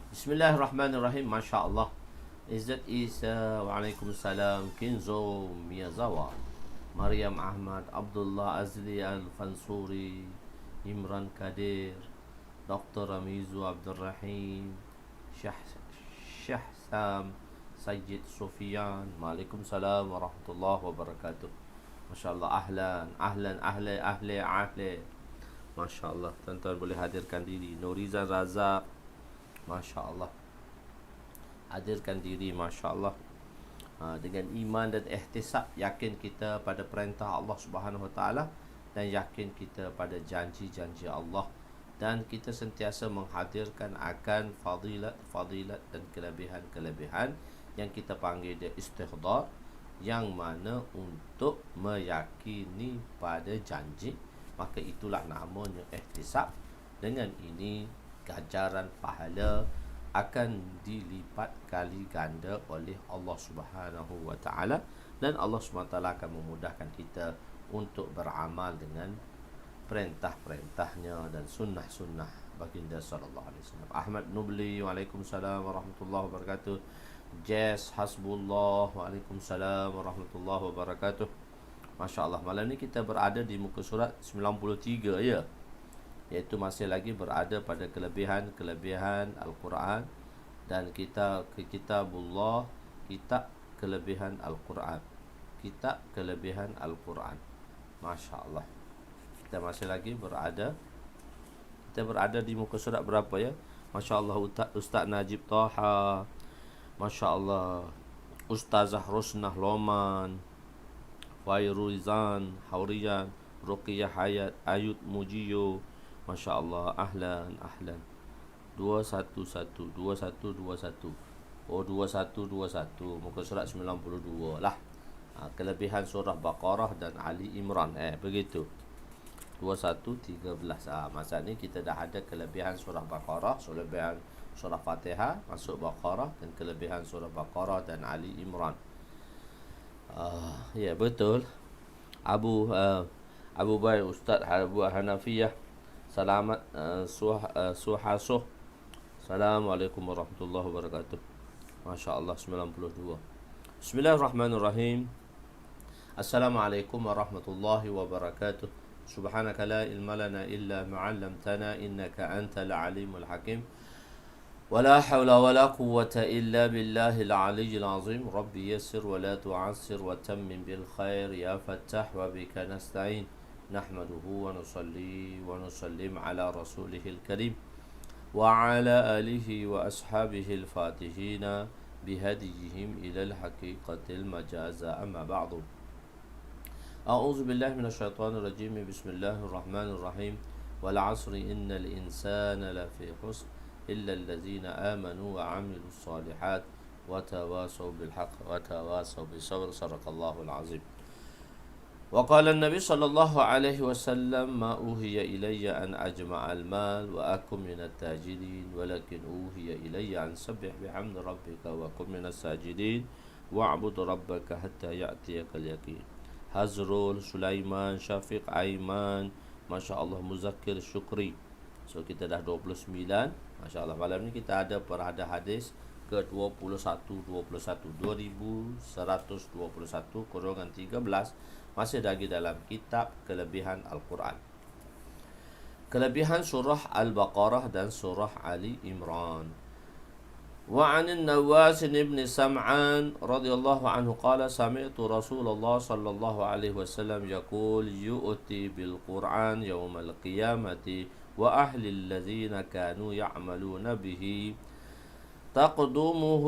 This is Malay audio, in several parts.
Bismillahirrahmanirrahim. Masya Allah. Izzat Isa. Waalaikumsalam. Kinzo Miyazawa. Maryam Ahmad. Abdullah Azli Al-Fansuri. Imran Kadir. Dr. Ramizu Abdul Rahim. Syah Sam. Sayyid Sufian. Waalaikumsalam warahmatullahi wabarakatuh. Masya Allah. Ahli. Masya Allah. Tuan-tuan boleh hadirkan diri. Nuriza Razak. Masya Allah. Hadirkan diri, Masya Allah. Dengan iman dan ihtisab, yakin kita pada perintah Allah Subhanahu Wa Taala dan yakin kita pada janji-janji Allah, dan kita sentiasa menghadirkan akan fadilat dan kelebihan-kelebihan yang kita panggil dia istihdar, yang mana untuk meyakini pada janji, maka itulah namanya ihtisab. Dengan ini ganjaran pahala akan dilipat kali ganda oleh Allah Subhanahu Wa Taala, dan Allah Subhanahu Wa Taala akan memudahkan kita untuk beramal dengan perintah-perintahnya dan sunnah-sunnah baginda sallallahu alaihi wasallam. Ahmad Nubli, waalaikumsalam warahmatullahi wabarakatuh. Jess Hasbullah, waalaikumsalam warahmatullahi wabarakatuh. Masya Allah, malam ni kita berada di muka surat 93 ya, iaitu masih lagi berada pada kelebihan Al-Quran, dan kita ke kitabullah, kitab kelebihan Al-Quran, kitab kelebihan Al-Quran. Masya Allah, kita masih lagi berada di muka surat berapa ya? Masya Allah. Ustaz Najib Taha, Masya Allah. Ustazah Rosnah Loman, Fairuzan Haurian, Ruqiyah Hayat, Ayud Mujiyo. Masya Allah. Ahlan 211 Oh, 21 muka surat 92 lah. Kelebihan surah Baqarah dan Ali Imran, begitu. 21-13. Masa ni kita dah ada kelebihan surah Baqarah, kelebihan surah Fatihah masuk Baqarah, dan kelebihan surah Baqarah dan Ali Imran. Ya, betul. Abu Bay Ustaz Abu Hanafiyah. Selamat Suhasuh. Assalamualaikum warahmatullahi wabarakatuh. Masya Allah. 92. Bismillahirrahmanirrahim. Assalamualaikum warahmatullahi wabarakatuh. Subhanaka la ilma lana illa ma'allamtana innaka antal alimul hakim. ولا حول ولا قوة إلا بالله العلي العظيم. ربي يسر ولا تعسر وتمم بالخير يا فتاح وبك نستعين. نحمده ونصلي ونسلم على رسوله الكريم وعلى آله وأصحابه الفاتحين بهديهم إلى الحقيقة المجازة. أما بعد، أعوذ بالله من الشيطان الرجيم. بسم الله الرحمن الرحيم. والعصر إن الإنسان لفي خسر إلا الذين آمنوا وعملوا الصالحات وتواصوا بالحق وتواصوا بالصبر. صدق الله العظيم. وقال النبي صلى الله عليه وسلم ما أوحي إلي أن أجمع المال وأكن من التاجرين ولكن أوحي إلي أن سبح بحمد ربك وكن من الساجدين واعبد ربك حتى يأتيك اليقين. Hazrul, Sulaiman, Syafiq, Aiman, Masya Allah, Muzakkir, Syukri. So kita dah 29. Masya Allah, malam ni kita ada perada hadis ke 2121 kurungan 13, masih lagi dalam kitab kelebihan Al-Quran. Kelebihan surah Al-Baqarah dan surah Ali Imran. وعن النواس بن سمعان رضي الله عنه قال سمعت رسول الله صلى الله عليه وسلم يقول يؤتي بالقرآن يوم القيامة وأهل الذين كانوا يعملون به تقدمه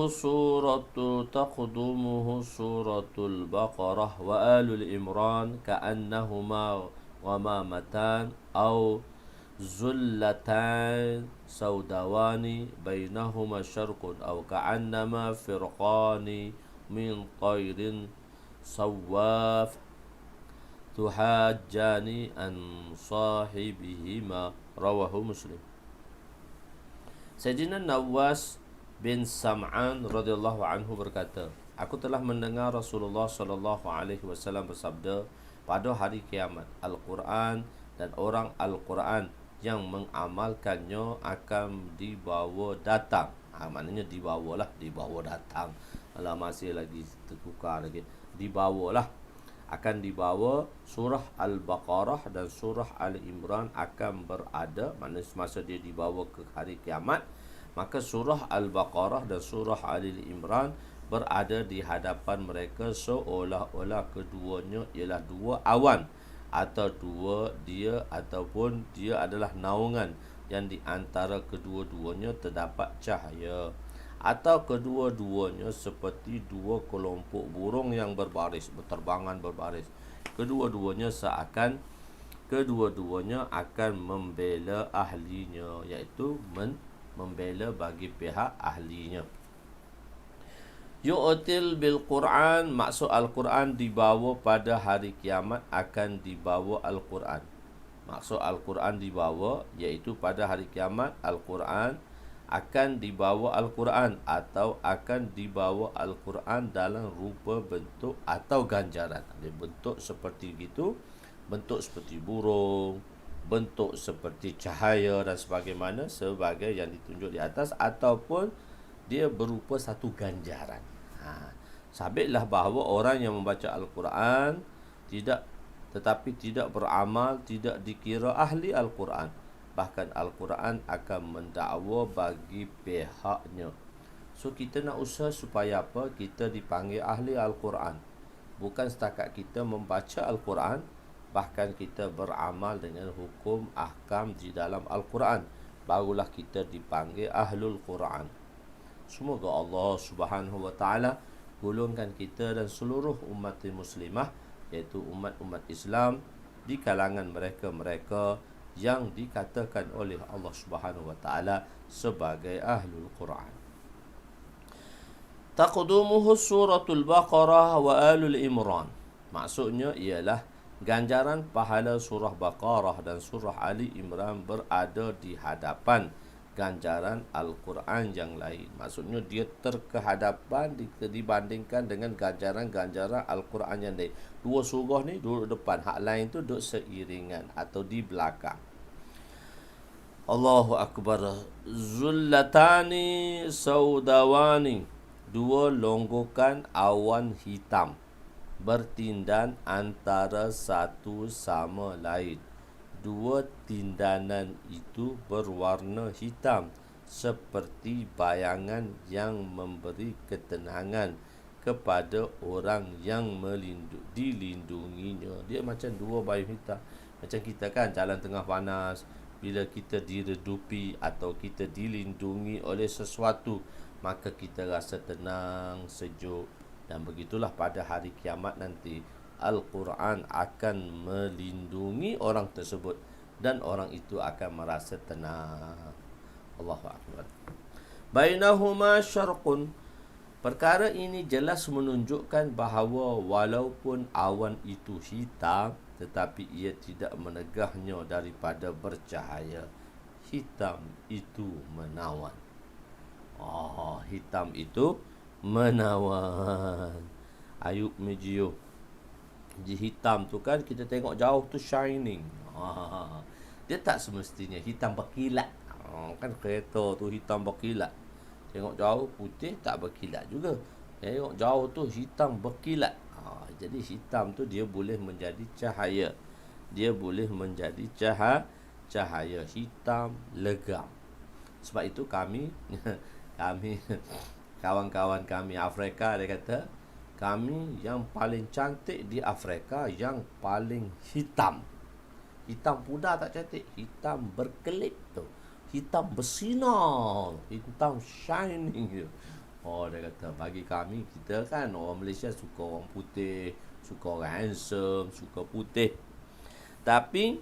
سورة البقرة وآل الإمران كأنهما غمامتان أو زلتان سوداوان بينهما شرق أو كأنما فرقان من طير صواف تحاجان عن صاحبهما رواه مسلم. Sayyidina Nawas bin Sam'an radhiyallahu anhu berkata, aku telah mendengar Rasulullah sallallahu alaihi wasallam bersabda, pada hari kiamat Al-Quran dan orang Al-Quran yang mengamalkannya akan dibawa datang. Maknanya dibawalah, dibawa datang. Alah, masih lagi tertukar lagi. Dibawalah, akan dibawa surah Al-Baqarah dan surah Al-Imran akan berada. Maknanya semasa dia dibawa ke hari kiamat, maka surah Al-Baqarah dan surah Al-Imran berada di hadapan mereka seolah-olah keduanya ialah dua awan, atau ataupun dia adalah naungan yang di antara kedua-duanya terdapat cahaya, atau kedua-duanya seperti dua kelompok burung yang berbaris, berterbangan berbaris. Kedua-duanya akan membela ahlinya, iaitu membela bagi pihak ahlinya. Yu'til bil Quran, maksud Al-Quran dibawa pada hari kiamat, akan dibawa Al-Quran. Maksud Al-Quran dibawa, iaitu pada hari kiamat Al-Quran akan dibawa Al-Quran, atau akan dibawa Al-Quran dalam rupa, bentuk atau ganjaran. Dia bentuk seperti gitu, bentuk seperti burung, bentuk seperti cahaya dan sebagaimana sebagai yang ditunjuk di atas, ataupun dia berupa satu ganjaran. Sabitlah bahawa orang yang membaca Al-Quran tetapi tidak beramal, tidak dikira ahli Al-Quran. Bahkan Al-Quran akan mendakwa bagi pihaknya. So kita nak usaha supaya apa? Kita dipanggil ahli Al-Quran. Bukan setakat kita membaca Al-Quran, bahkan kita beramal dengan hukum ahkam di dalam Al-Quran, barulah kita dipanggil ahlul Quran. Semoga Allah Subhanahu wa taala golongkan kita dan seluruh umat muslimah, iaitu umat-umat Islam, di kalangan mereka-mereka yang dikatakan oleh Allah Subhanahu wa taala sebagai ahlul Quran. Taqdumuhu suratul Baqarah wa alul Imran. Maksudnya ialah ganjaran pahala surah Baqarah dan surah Ali Imran berada di hadapan ganjaran Al-Quran yang lain. Maksudnya dia terkehadapan dibandingkan dengan ganjaran-ganjaran Al-Quran yang lain. Dua surah ni duduk depan, hak lain tu duduk seiringan atau di belakang. Allahu Akbar. Zullatani saudawani, dua longgokan awan hitam bertindan antara satu sama lain. Dua tindanan itu berwarna hitam, seperti bayangan yang memberi ketenangan kepada orang yang dilindunginya. Dia macam dua bayang hitam. Macam kita kan jalan tengah panas, bila kita diredupi atau kita dilindungi oleh sesuatu, maka kita rasa tenang, sejuk. Dan begitulah pada hari kiamat nanti, Al-Quran akan melindungi orang tersebut dan orang itu akan merasa tenang. Allahu Akbar. Bainahuma syarqun. Perkara ini jelas menunjukkan bahawa walaupun awan itu hitam, tetapi ia tidak menegahnya daripada bercahaya. Hitam itu menawan. Hitam itu menawan. Ayub Mejiyo. Hitam tu kan kita tengok jauh tu shining. Dia tak semestinya hitam berkilat. Kan kereta tu hitam berkilat. Tengok jauh putih tak berkilat juga. Tengok jauh tu hitam berkilat. Jadi hitam tu dia boleh menjadi cahaya. Dia boleh menjadi cahaya hitam legam. Sebab itu kami kami kawan-kawan kami Afrika, dia kata kami yang paling cantik di Afrika yang paling hitam. Hitam pudar tak cantik, hitam berkelip tu, hitam bersinar, hitam shining tu. Oh, dia kata bagi kami, kita kan orang Malaysia suka orang putih, suka orang handsome, suka putih. Tapi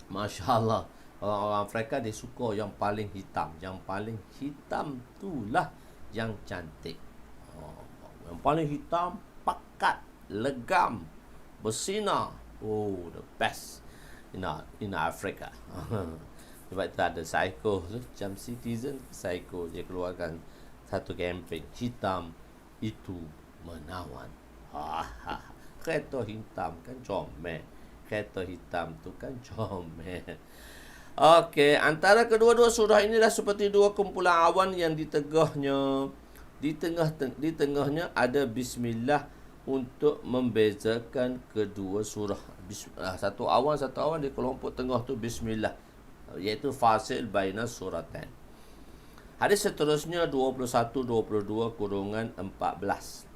Masya Allah, orang-orang Afrika dia suka yang paling hitam. Yang paling hitam itulah yang cantik. Yang paling hitam, pekat, legam, bersinar. Oh, the best in Africa. Sebab itu ada Psycho tu, macam Citizen Psycho, dia keluarkan satu kempen, hitam itu menawan. Kereta hitam kan comel. Kereta hitam tu kan comel. Okey, antara kedua-dua surah inilah seperti dua kumpulan awan yang di tengahnya ada bismillah untuk membezakan kedua surah. Satu awan di kelompok tengah tu bismillah, iaitu fasil baina suratan. Hadis seterusnya 21-22 kurungan 14.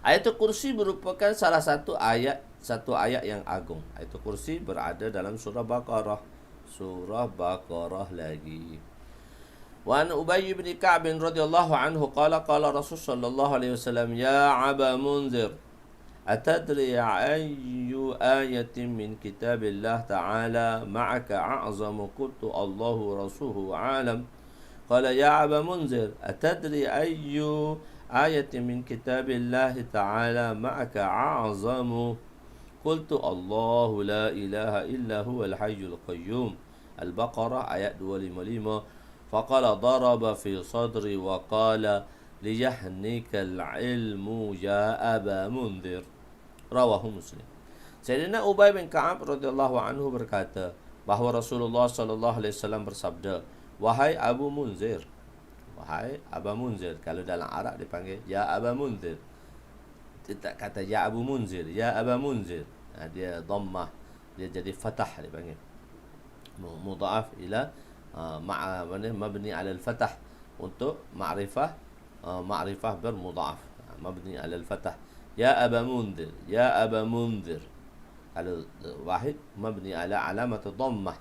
Ayatul Kursi merupakan salah satu ayat yang agung. Ayatul Kursi berada dalam surah Baqarah. Surah Baqarah lagi. Wa an Ubay bin Ka'b radhiyallahu anhu qala Rasul sallallahu alaihi wasallam, ya Aba Munzir, atadri ayyu ayatin min kitabillah ta'ala ma'aka a'zamu? Qultu Allahu rasuluhu a'lam. Qala ya Aba Munzir, atadri ayyu ayatin min kitabillah ta'ala ma'aka a'zamu? Qultu Allahu la ilaha illa huwal hayyul qayyum. Al-Baqarah ayat 255. Faqala daraba fi sadri wa qala liyahnikal ilmu ya Aba Munzir. Rawahu Muslim. Sayyidina Ubay bin Ka'ab radhiyallahu anhu berkata bahawa Rasulullah sallallahu alaihi wasallam bersabda, wahai Abu Munzir, wahai Aba Munzir. Kalau dalam Arab dipanggil ya Aba Munzir. Dia tak kata ya Abu Munzir, ya Aba Munzir. Dia dhammah, dia jadi fathah, dipanggil mudha'af ila mabni ala al-fathah, untuk ma'rifah bermudha'af, mabni ala al-fathah. Ya Aba Munzir, ya Aba Munzir. Kalau wahid mabni ala alamat dhammah.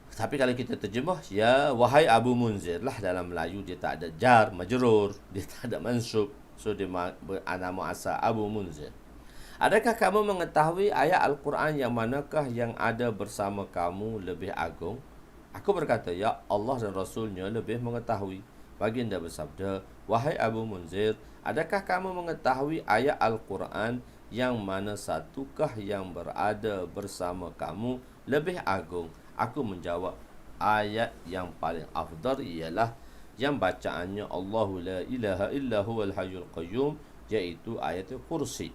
Tapi kalau kita terjemah, ya wahai Abu Munzir lah, dalam Melayu dia tak ada jar, majrur, dia tak ada mansub. So dia nama asal Abu Munzir. Adakah kamu mengetahui ayat Al-Quran yang manakah yang ada bersama kamu lebih agung? Aku berkata, ya Allah dan Rasulnya lebih mengetahui. Baginda bersabda, wahai Abu Munzir, adakah kamu mengetahui ayat Al-Quran yang mana satukah yang berada bersama kamu lebih agung? Aku menjawab, ayat yang paling afdal ialah yang bacaannya Allahu la ilaha illa huwal hayyul qayyum, iaitu ayat Kursi.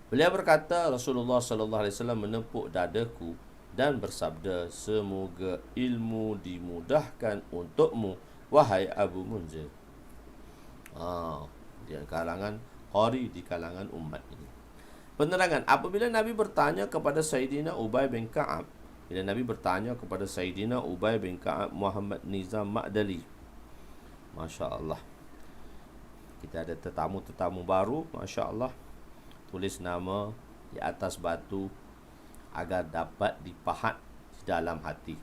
Beliau berkata, Rasulullah sallallahu alaihi wasallam menepuk dadaku dan bersabda, semoga ilmu dimudahkan untukmu wahai Abu Munzir. Dia kalangan qari, di kalangan umat ini. Penerangan, apabila Nabi bertanya kepada Sayyidina Ubay bin Ka'ab, bila Nabi bertanya kepada Sayyidina Ubay bin Ka'ab, Muhammad Nizam Ma'dali, Masya Allah, kita ada tetamu baru, Masya Allah, tulis nama di atas batu agar dapat dipahat di dalam hati.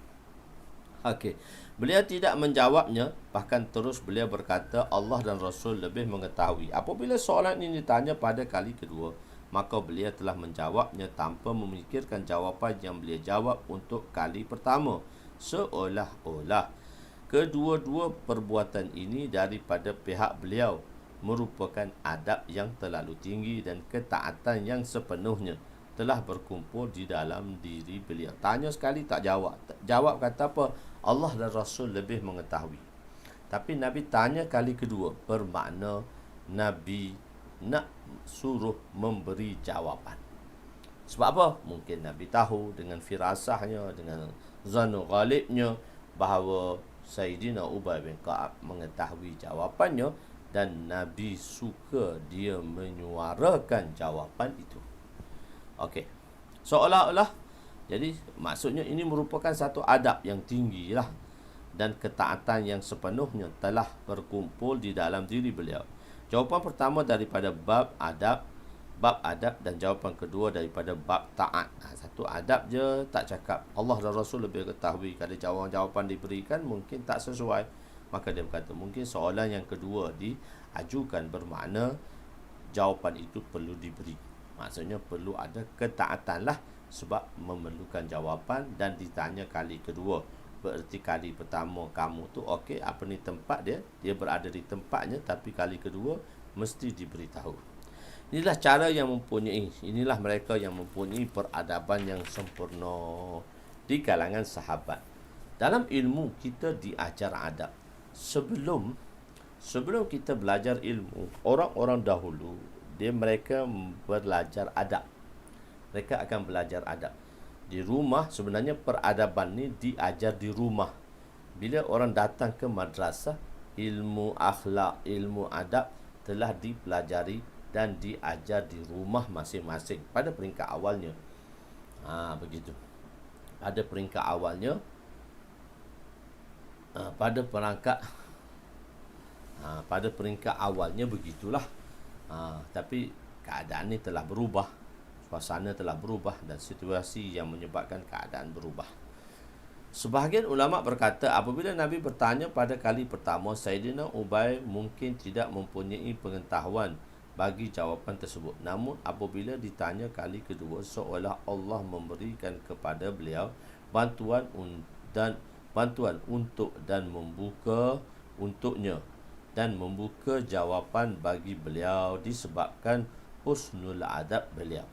Okey, beliau tidak menjawabnya, bahkan terus beliau berkata, Allah dan Rasul lebih mengetahui. Apabila soalan ini ditanya pada kali kedua, maka beliau telah menjawabnya tanpa memikirkan jawapan yang beliau jawab untuk kali pertama, seolah-olah kedua-dua perbuatan ini daripada pihak beliau merupakan adab yang terlalu tinggi dan ketaatan yang sepenuhnya telah berkumpul di dalam diri beliau. Tanya sekali tak jawab. Jawab kata apa? Allah dan Rasul lebih mengetahui. Tapi Nabi tanya kali kedua, bermakna Nabi nak suruh memberi jawapan. Sebab apa? Mungkin Nabi tahu dengan firasahnya, dengan zanu ghalibnya, bahawa Sayyidina Ubay bin Ka'ab mengetahui jawapannya, dan Nabi suka dia menyuarakan jawapan itu. Okey. Seolah-olah Jadi maksudnya ini merupakan satu adab yang tinggi lah, dan ketaatan yang sepenuhnya telah berkumpul di dalam diri beliau. Jawapan pertama daripada bab adab, dan jawapan kedua daripada bab taat. Satu adab je tak cakap. Allah dan Rasul lebih ketahui. Kalau jawapan diberikan mungkin tak sesuai, maka dia berkata mungkin soalan yang kedua diajukan, bermakna jawapan itu perlu diberi. Maksudnya perlu ada ketaatan lah, sebab memerlukan jawapan dan ditanya kali kedua. Bererti kali pertama kamu tu okey, apa ni tempat dia berada di tempatnya, tapi kali kedua mesti diberitahu. Inilah cara yang mempunyai, inilah mereka yang mempunyai peradaban yang sempurna di kalangan sahabat. Dalam ilmu kita diajar adab. Sebelum kita belajar ilmu, orang-orang dahulu mereka belajar adab. Mereka akan belajar adab di rumah. Sebenarnya peradaban ni diajar di rumah. Bila orang datang ke madrasah, ilmu akhlak, ilmu adab telah dipelajari dan diajar di rumah masing-masing pada peringkat awalnya. Begitu. Pada peringkat awalnya, pada peringkat awalnya begitulah. Tapi keadaan ini telah berubah, suasana telah berubah, dan situasi yang menyebabkan keadaan berubah. Sebahagian ulama berkata apabila Nabi bertanya pada kali pertama, Sayyidina Ubay mungkin tidak mempunyai pengetahuan bagi jawapan tersebut. Namun apabila ditanya kali kedua, seolah Allah memberikan kepada beliau bantuan untuk dan membuka untuknya dan membuka jawapan bagi beliau disebabkan husnul adab beliau.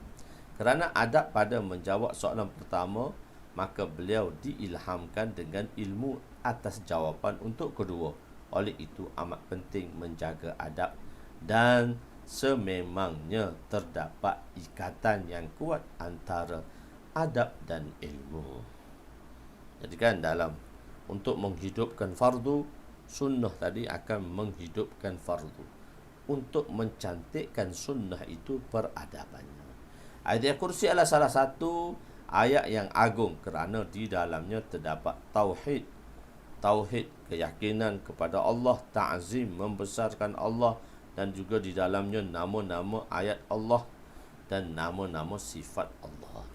Kerana adab pada menjawab soalan pertama, maka beliau diilhamkan dengan ilmu atas jawapan untuk kedua. Oleh itu amat penting menjaga adab, dan sememangnya terdapat ikatan yang kuat antara adab dan ilmu. Jadi kan untuk menghidupkan fardu, sunnah tadi akan menghidupkan fardu. Untuk mencantikkan sunnah itu peradabannya. Ayat kursi adalah salah satu ayat yang agung kerana di dalamnya terdapat tauhid, keyakinan kepada Allah, ta'zim, membesarkan Allah, dan juga di dalamnya nama-nama ayat Allah dan nama-nama sifat Allah.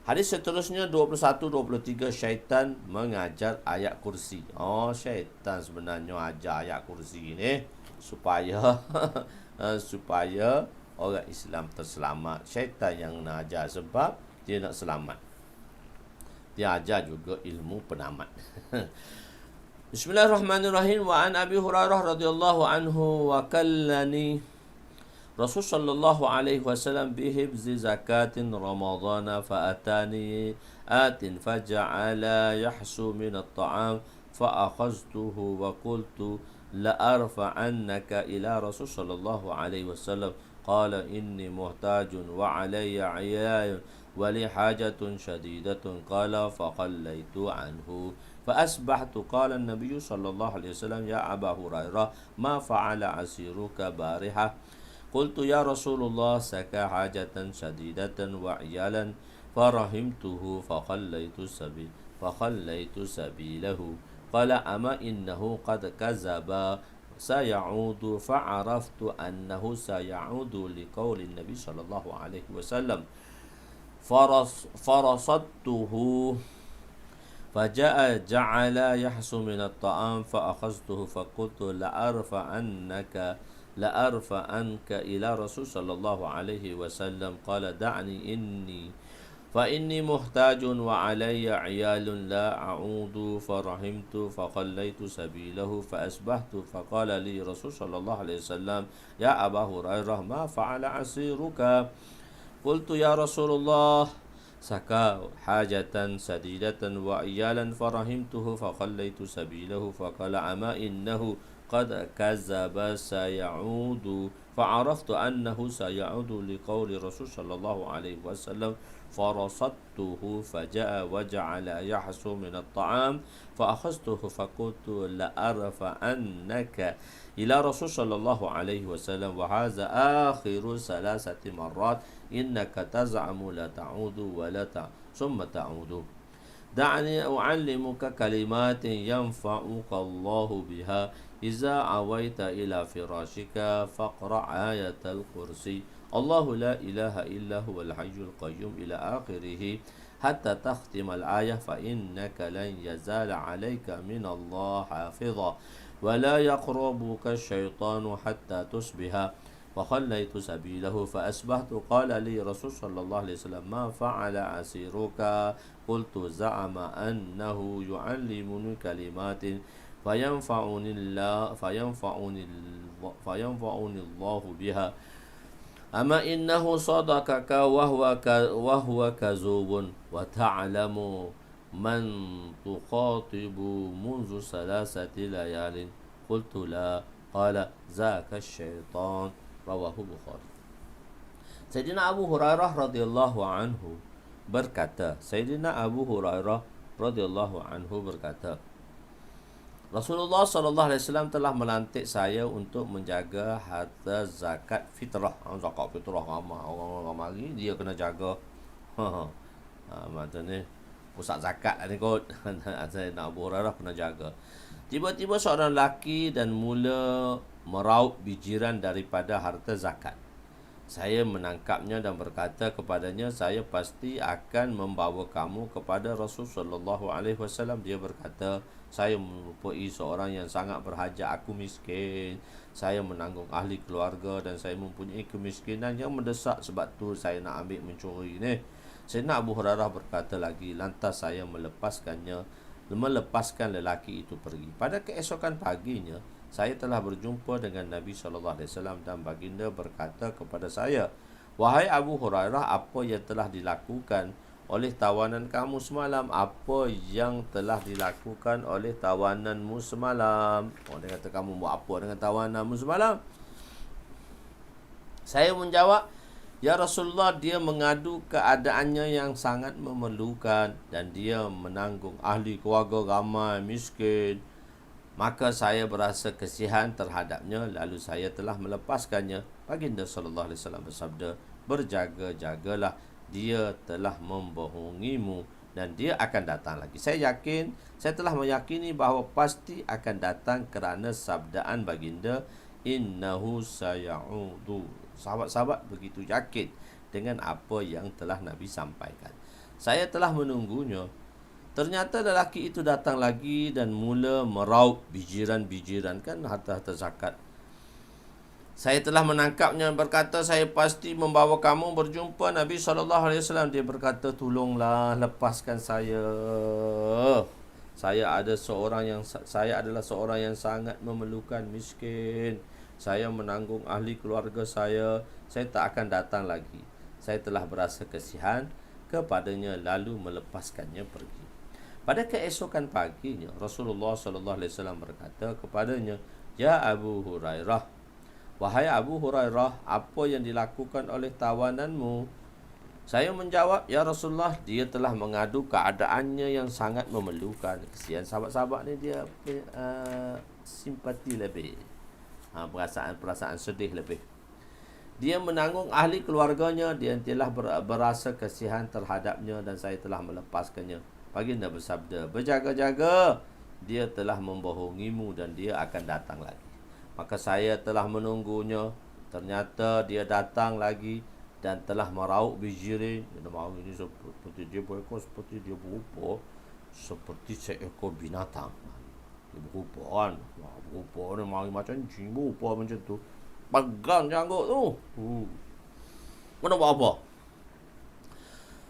Hadis seterusnya 21-23, syaitan mengajar ayat kursi. Syaitan sebenarnya ajar ayat kursi ni supaya orang Islam terselamat. Syaitan yang nak ajar sebab dia nak selamat. Dia ajar juga ilmu penamat. Bismillahirrahmanirrahim. Wa an Abi Hurairah radhiyallahu anhu wa kallani Rasul sallallahu alaihi wasallam bihibzi zakatin Ramadana fa'atani atin faja'ala yahsu min at-ta'am fa'akhaztuhu wa qultu la arfa'annaka ila Rasul sallallahu alaihi wasallam qala inni muhtajun wa alayya 'iyal wa li hajatun shadidatun qala faqallaitu anhu فأصبحت قال النبي صلى الله عليه وسلم يا أبا هريرة ما فعل عسيرك بارحة قلت يا رسول الله سكى حاجة شديدة وعيالا فرحمته فخليت سبيله قال أما إنه قد كذب سيعود فعرفت أنه سيعود لقول النبي صلى الله عليه وسلم فرصدته فجاء جعل يحسو من الطعام فأخذته فقلت لأرفعنك إلى رسول صلى الله عليه وسلم قال دعني فإني محتاج وعلي عيال لا أعود فرحمت فخليت سبيله فأصبحت فقال لي رسول صلى الله عليه وسلم يا أبا هريرة ما فعل عسيرك قلت يا رسول الله سكى حاجة سديدة وعيالا فرحمته فخليت سبيله فقال أما إنه قد كذب سيعود فعرفت أنه سيعود لقول رسول صلى الله عليه وسلم فرصدته فجاء وجعل يحسو من الطعام فأخذته فقلت لأرفعنك إلى رسول صلى الله عليه وسلم وهذا آخر 3 مرات إنك تزعم لا تعود ولا ثم تعود. دعني أعلمك كلمات ينفعك الله بها إذا عويت إلى فراشك فاقرأ آية الكرسي الله لا إله إلا هو الحي القيوم إلى آخره حتى تختم الآية فإنك لن يزال عليك من الله حافظا ولا يقربك الشيطان حتى تصبح. فخليت سبيله فأصبحت قال لي رسول صلى الله عليه وسلم ما فعل أسيرك قلت زعم أنه يعلمني كلمات فينفعني الله بها أما إنه صدقك وهو كذوب وتعلم من تخاطب منذ 3 ليال قلت لا قال ذاك الشيطان رواه Bukhari. Sayyidina Abu Hurairah radhiyallahu anhu berkata, Rasulullah sallallahu alaihi wasallam telah melantik saya untuk menjaga harta zakat fitrah. Zakat fitrah ramai orang mari dia kena jaga. Macam ni pusat zakat ni kot. Sayyidina Abu Hurairah kena jaga. Tiba-tiba seorang lelaki dan mula meraup bijiran daripada harta zakat. Saya menangkapnya dan berkata kepadanya, saya pasti akan membawa kamu kepada Rasul sallallahu alaihi wasallam. Dia berkata, saya merupai seorang yang sangat berhajat, aku miskin. Saya menanggung ahli keluarga dan saya mempunyai kemiskinan yang mendesak, sebab tu saya nak ambil mencuri ni. Sayyidina Abu Hurairah berkata lagi, lantas saya melepaskan lelaki itu pergi. Pada keesokan paginya, saya telah berjumpa dengan Nabi SAW dan baginda berkata kepada saya, wahai Abu Hurairah, apa yang telah dilakukan oleh tawanan kamu semalam? Apa yang telah dilakukan oleh tawananmu semalam? Dia kata, kamu buat apa dengan tawananmu semalam? Saya menjawab, ya Rasulullah, dia mengadu keadaannya yang sangat memerlukan dan dia menanggung ahli keluarga ramai miskin. Maka saya berasa kesihan terhadapnya, lalu saya telah melepaskannya. Baginda sallallahu alaihi wasallam bersabda, berjaga-jagalah, dia telah membohongimu dan dia akan datang lagi. Saya telah meyakini bahawa pasti akan datang kerana sabdaan baginda, innahu sayaudu. Sahabat-sahabat begitu yakin dengan apa yang telah Nabi sampaikan. Saya telah menunggunya. Ternyata lelaki itu datang lagi dan mula meraup bijiran-bijiran, kan harta-harta zakat. Saya telah menangkapnya, berkata, saya pasti membawa kamu berjumpa Nabi SAW. Dia berkata, tolonglah lepaskan saya. Saya adalah seorang yang sangat memerlukan, miskin. Saya menanggung ahli keluarga saya. Saya tak akan datang lagi. Saya telah berasa kesihan kepadanya lalu melepaskannya pergi. Pada keesokan paginya, Rasulullah SAW berkata kepadanya, ya Abu Hurairah, wahai Abu Hurairah, apa yang dilakukan oleh tawananmu? Saya menjawab, ya Rasulullah, dia telah mengadu keadaannya yang sangat memerlukan. Kesian sahabat-sahabat ni, dia simpati lebih, perasaan sedih lebih. Dia menanggung ahli keluarganya, dia telah berasa kesihan terhadapnya dan saya telah melepaskannya. Baginda bersabda, berjaga-jaga, dia telah membohongimu dan dia akan datang lagi. Maka saya telah menunggunya. Ternyata dia datang lagi dan telah meraup bijiran. Dia mahu ini seperti dia berekor, seperti dia berupa seperti seekor binatang. Dia berupa kan, berupa ni mari macam jin, berupa macam tu. Pegang janggut tu. Mana buat apa?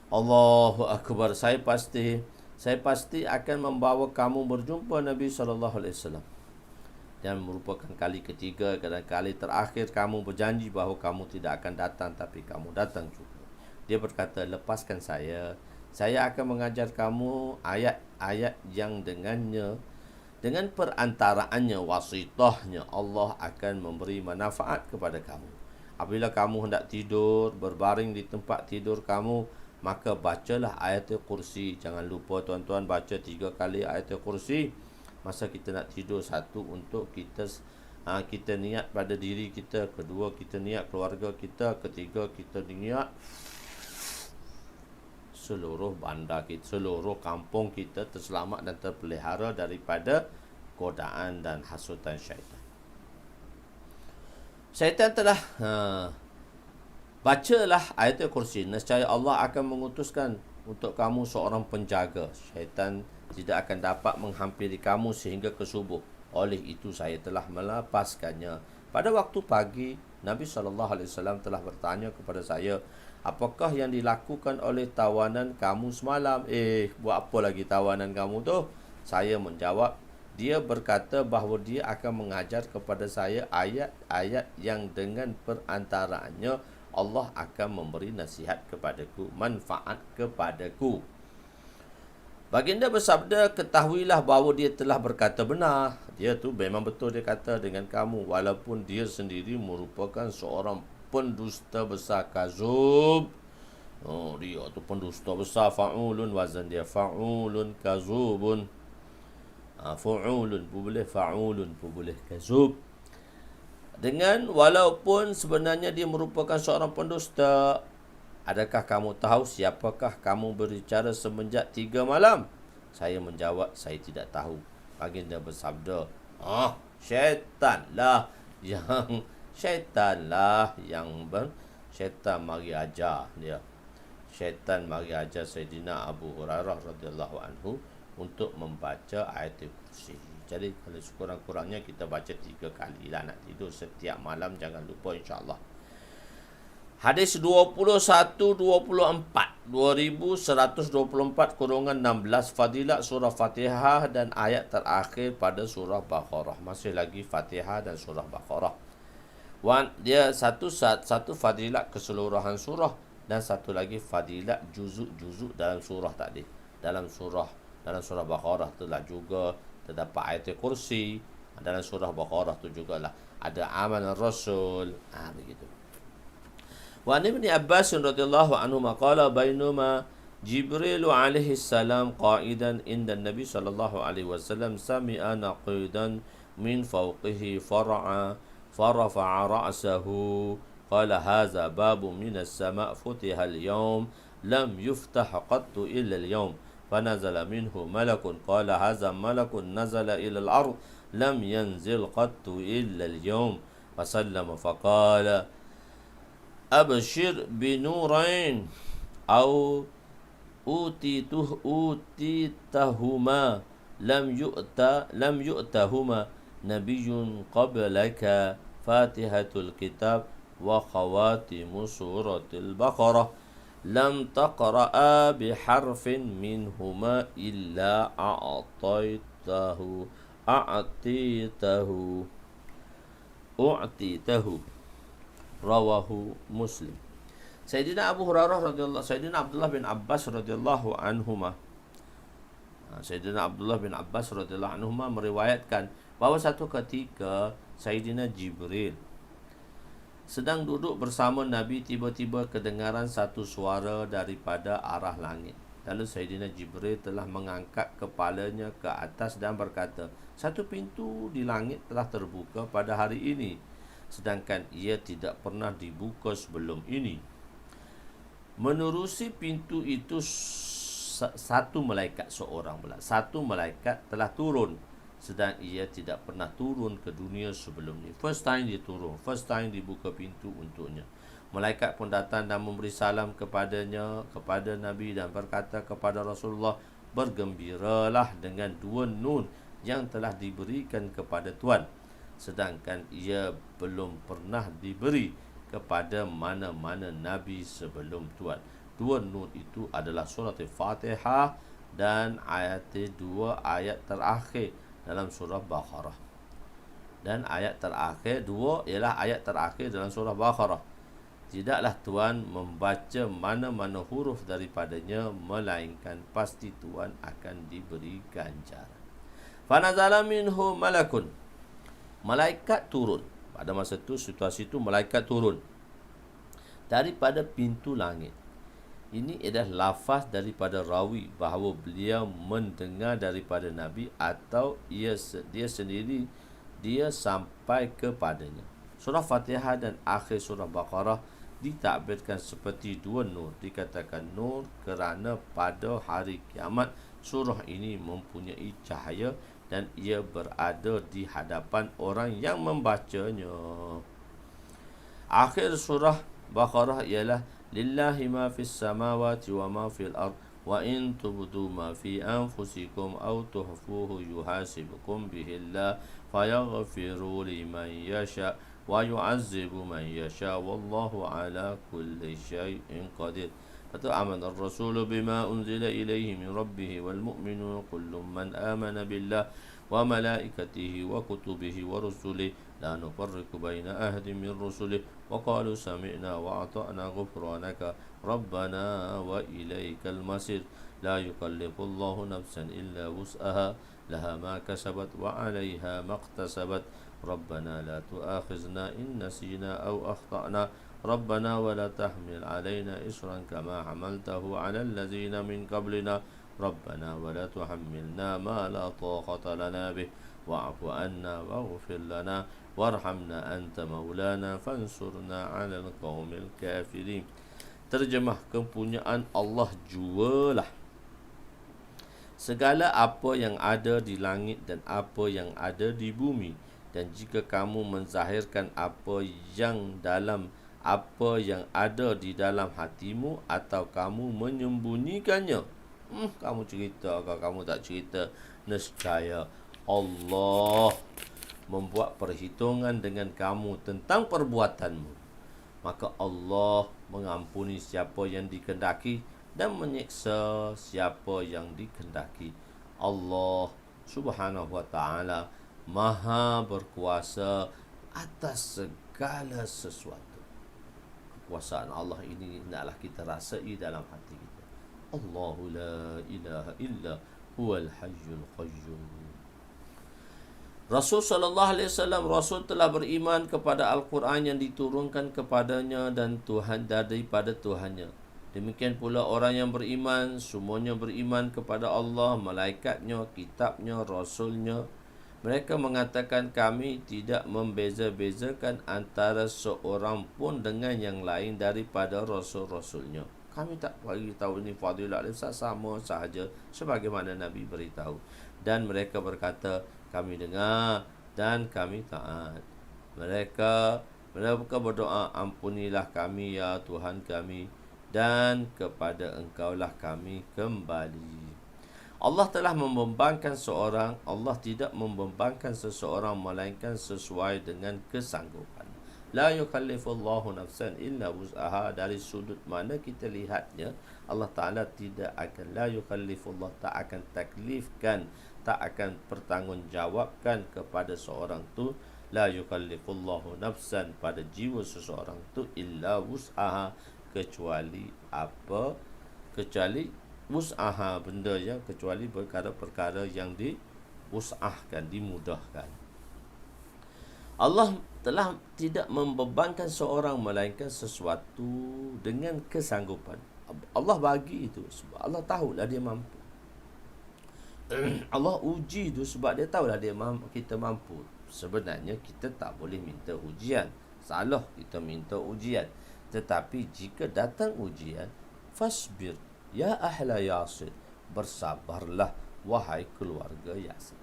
Allahu Akbar. Saya pasti akan membawa kamu berjumpa Nabi SAW. Dan merupakan kali ketiga dan kali terakhir kamu berjanji bahawa kamu tidak akan datang, tapi kamu datang juga. Dia berkata, lepaskan saya. Saya akan mengajar kamu ayat-ayat yang dengan perantaraannya, wasitahnya, Allah akan memberi manfaat kepada kamu. Apabila kamu hendak tidur, berbaring di tempat tidur kamu, maka bacalah ayatul kursi. Jangan lupa tuan-tuan, baca 3 kali ayatul kursi. Masa kita nak tidur, satu untuk kita niat pada diri kita, kedua kita niat keluarga kita, ketiga kita niat seluruh bandar kita, seluruh kampung kita terselamat dan terpelihara daripada godaan dan hasutan syaitan. Syaitan telah bacalah ayat kursi, nescaya Allah akan mengutuskan untuk kamu seorang penjaga. Syaitan tidak akan dapat menghampiri kamu sehingga ke subuh. Oleh itu saya telah melepaskannya. Pada waktu pagi, Nabi SAW telah bertanya kepada saya, apakah yang dilakukan oleh tawanan kamu semalam? Buat apa lagi tawanan kamu tu? Saya menjawab, dia berkata bahawa dia akan mengajar kepada saya ayat-ayat yang dengan perantaraannya Allah akan memberi nasihat kepadaku, manfaat kepadaku. Baginda bersabda, ketahuilah bahawa dia telah berkata benar. Dia tu memang betul dia kata dengan kamu, walaupun dia sendiri merupakan seorang pendusta besar, kazub. Dia tu pendusta besar, fa'ulun, wazan dia fa'ulun, kazubun. Fu'ulun pun boleh, fa'ulun pun boleh, kazub. Dengan walaupun sebenarnya dia merupakan seorang pendusta. Adakah kamu tahu siapakah kamu berbicara semenjak 3 malam? Saya menjawab, saya tidak tahu. Baginda bersabda, syaitanlah yang syaitan mari ajar dia. Syaitan mari ajar Sayyidina Abu Hurairah radhiyallahu anhu untuk membaca ayat kursi. Jadi kalau sekurang-kurangnya kita baca 3 kali lah nak tidur setiap malam, jangan lupa insya-Allah. Hadis 2124 2124-16 Fadilat surah Fatihah dan ayat terakhir pada surah Baqarah. Masih lagi Fatihah dan surah Baqarah. Dia satu fadilat keseluruhan surah dan satu lagi fadilat juzuk-juzuk dalam surah tadi. Dalam surah Baqarah itulah juga terdapat ayat kursi. Dalam surah Baqarah tu jugalah ada amal Rasul. Begitu. Wa Ibn Abbas radhiyallahu anhu qala bainuma Jibril alaihi salam qa'idan inda Nabi sallallahu alaihi wasallam sami'a naqidan min fawqihi farafa'a ra'sahu qala hadza babun min as-sama' futiha al-yawm lam yuftah qattu illa al-yawm fanazala minhu malakun qala hadza malakun nazala ila al-ard lam yanzil qattu illa al-yawm fasallama faqala abshir binurain au utitahuma lam yu'tahuma nabiyyun qablaka fatihatul kitab wa khawatimu suratul baqarah lam taqra'a biharfin minhuma illa a'titahu rawahu Muslim. Sayyidina Abu Hurairah radhiyallahu Sayyidina Abdullah bin Abbas radhiyallahu anhuma meriwayatkan bahawa satu ketika Sayyidina Jibril sedang duduk bersama Nabi, tiba-tiba kedengaran satu suara daripada arah langit. Lalu Sayyidina Jibril telah mengangkat kepalanya ke atas dan berkata, satu pintu di langit telah terbuka pada hari ini, sedangkan ia tidak pernah dibuka sebelum ini. Menerusi pintu itu satu malaikat telah turun, sedang ia tidak pernah turun ke dunia sebelum ini. First time dia turun, first time dibuka pintu untuknya. Malaikat pun datang dan memberi salam kepada Nabi dan berkata kepada Rasulullah, bergembiralah dengan 2 nun yang telah diberikan kepada Tuhan, sedangkan ia belum pernah diberi kepada mana-mana Nabi sebelum Tuhan. 2 nun itu adalah surah Al-Fatihah dan 2 ayat terakhir dalam surah Baqarah. Dan ayat terakhir 2 ialah ayat terakhir dalam surah Baqarah. Tidaklah Tuhan membaca mana-mana huruf daripadanya, melainkan pasti Tuhan akan diberi ganjaran. Fanazala minhu malakun, malaikat turun. Pada masa itu, situasi itu malaikat turun daripada pintu langit. Ini adalah lafaz daripada rawi bahawa beliau mendengar daripada Nabi atau dia sendiri dia sampai kepadanya. Surah Fatihah dan akhir surah Baqarah ditakbirkan seperti dua nur. Dikatakan nur kerana pada hari kiamat surah ini mempunyai cahaya dan ia berada di hadapan orang yang membacanya. Akhir surah Baqarah ialah lillahi ma fis samawati wa ma fil ard wa in tubdu ma fi anfusikum aw tuhfuhu yuhasibukum bihi Allah fayaghfiru liman yasha wa yu'azzibu man yasha wallahu ala kulli syai'in qadir. Atau amana ar-rasulu bima unzila ilaihi min rabbih wal mu'minun kullun man amana billah wa malaikatihi wa kutubihi wa rusulihi la nufarriqu baina ahadin min rusulihi wa qalu sami'na wa ata'na ghufranaka rabbana wa ilaikal masir. La yukallifu Allahu nafsan illa wus'aha laha ma kasabat wa 'alayha ma iktasabat. Rabbana la tu'akhizna in nasina aw akhtana. Rabbana wa la tahmil 'alaina isran kama hamaltahu 'alal ladzina min qablina. Rabbana wa la tuhammilna ma la taqata lana bih wa'fu 'anna waghfir lana warhamna anta maulana fansurna 'alal qaumil kafirin. Terjemah, kepunyaan Allah jualah segala apa yang ada di langit dan apa yang ada di bumi, dan jika kamu menzahirkan apa yang ada di dalam hatimu atau kamu menyembunyikannya, kamu cerita atau kamu tak cerita, nescaya Allah membuat perhitungan dengan kamu tentang perbuatanmu. Maka Allah mengampuni siapa yang dikehendaki dan menyiksa siapa yang dikehendaki. Allah Subhanahu wa ta'ala Maha berkuasa atas segala sesuatu. Kekuasaan Allah ini hendaklah kita rasai dalam hati kita. Allahu la ilaha illa huwal hayyul qayyum. Rasul sallallahu alaihi wasallam, Rasul telah beriman kepada Al-Quran yang diturunkan kepadanya dan Tuhan daripada Tuhannya. Demikian pula orang yang beriman, semuanya beriman kepada Allah, malaikatnya, kitabnya, rasulnya. Mereka mengatakan kami tidak membeza-bezakan antara seorang pun dengan yang lain daripada rasul-rasulnya. Kami tak bagi tahu ini fadilah sama sahaja sebagaimana Nabi beritahu. Dan mereka berkata, kami dengar dan kami taat. Mereka berdoa, ampunilah kami ya Tuhan kami, dan kepada Engkaulah kami kembali. Allah telah membebankan seorang, Allah tidak membebankan seseorang melainkan sesuai dengan kesanggupan. La yukallifullahu nafsan illa wus'aha. Dari sudut mana kita lihatnya, Allah Ta'ala tidak akan, la yukallifullah, tak akan taklifkan, tak akan pertanggungjawabkan kepada seorang tu, la yukallifullahu nafsan, pada jiwa seseorang tu, illa wus'aha, kecuali apa? Kecuali wus'aha, benda yang, kecuali perkara-perkara yang diwus'ahkan, dimudahkan. Allah telah tidak membebankan seorang melainkan sesuatu dengan kesanggupan. Allah bagi itu sebab Allah tahulah dia mampu. Allah uji itu sebab dia tahulah kita mampu. Sebenarnya kita tak boleh minta ujian. Salah kita minta ujian. Tetapi jika datang ujian, fasbir ya ahla Yasir, bersabarlah wahai keluarga Yasir.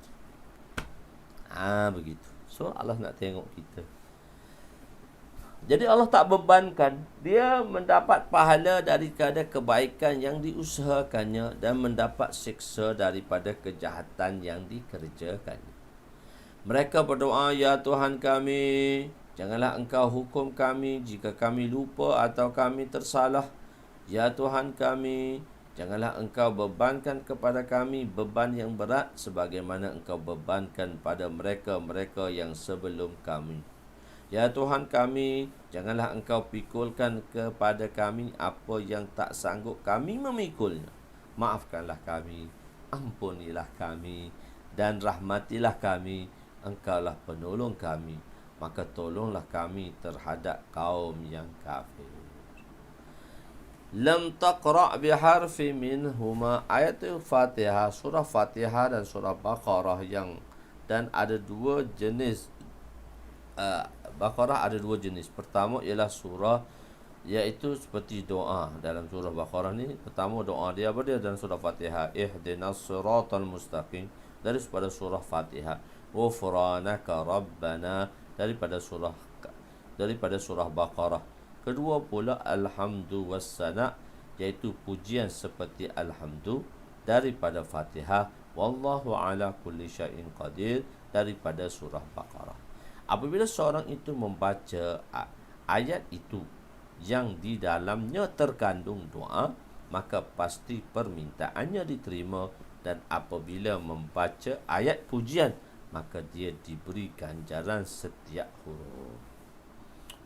Begitu. So Allah nak tengok kita. Jadi Allah tak bebankan, dia mendapat pahala daripada kebaikan yang diusahakannya dan mendapat siksa daripada kejahatan yang dikerjakannya. Mereka berdoa, ya Tuhan kami, janganlah Engkau hukum kami jika kami lupa atau kami tersalah. Ya Tuhan kami, janganlah Engkau bebankan kepada kami beban yang berat sebagaimana Engkau bebankan pada mereka-mereka yang sebelum kami. Ya Tuhan kami, janganlah Engkau pikulkan kepada kami apa yang tak sanggup kami memikulnya. Maafkanlah kami, ampunilah kami, dan rahmatilah kami. Engkaulah penolong kami, maka tolonglah kami terhadap kaum yang kafir. Lam taqra' biharfi minhuma. Ayat Fatihah, surah Fatihah dan surah Baqarah dan ada dua jenis. Baqarah ada dua jenis. Pertama ialah surah Iaitu seperti doa dalam surah Baqarah ni. Pertama doa dia apa dia dalam surah Fatihah, ihdinas siratal mustaqim, daripada surah Fatihah. Ghufranaka rabbana, daripada surah Baqarah. Kedua pula alhamdu wassana, iaitu pujian seperti alhamdu, daripada Fatihah. Wallahu ala kulli syai'in qadir, daripada surah Baqarah. Apabila seorang itu membaca ayat itu yang di dalamnya terkandung doa, maka pasti permintaannya diterima. Dan apabila membaca ayat pujian, maka dia diberi ganjaran setiap huruf.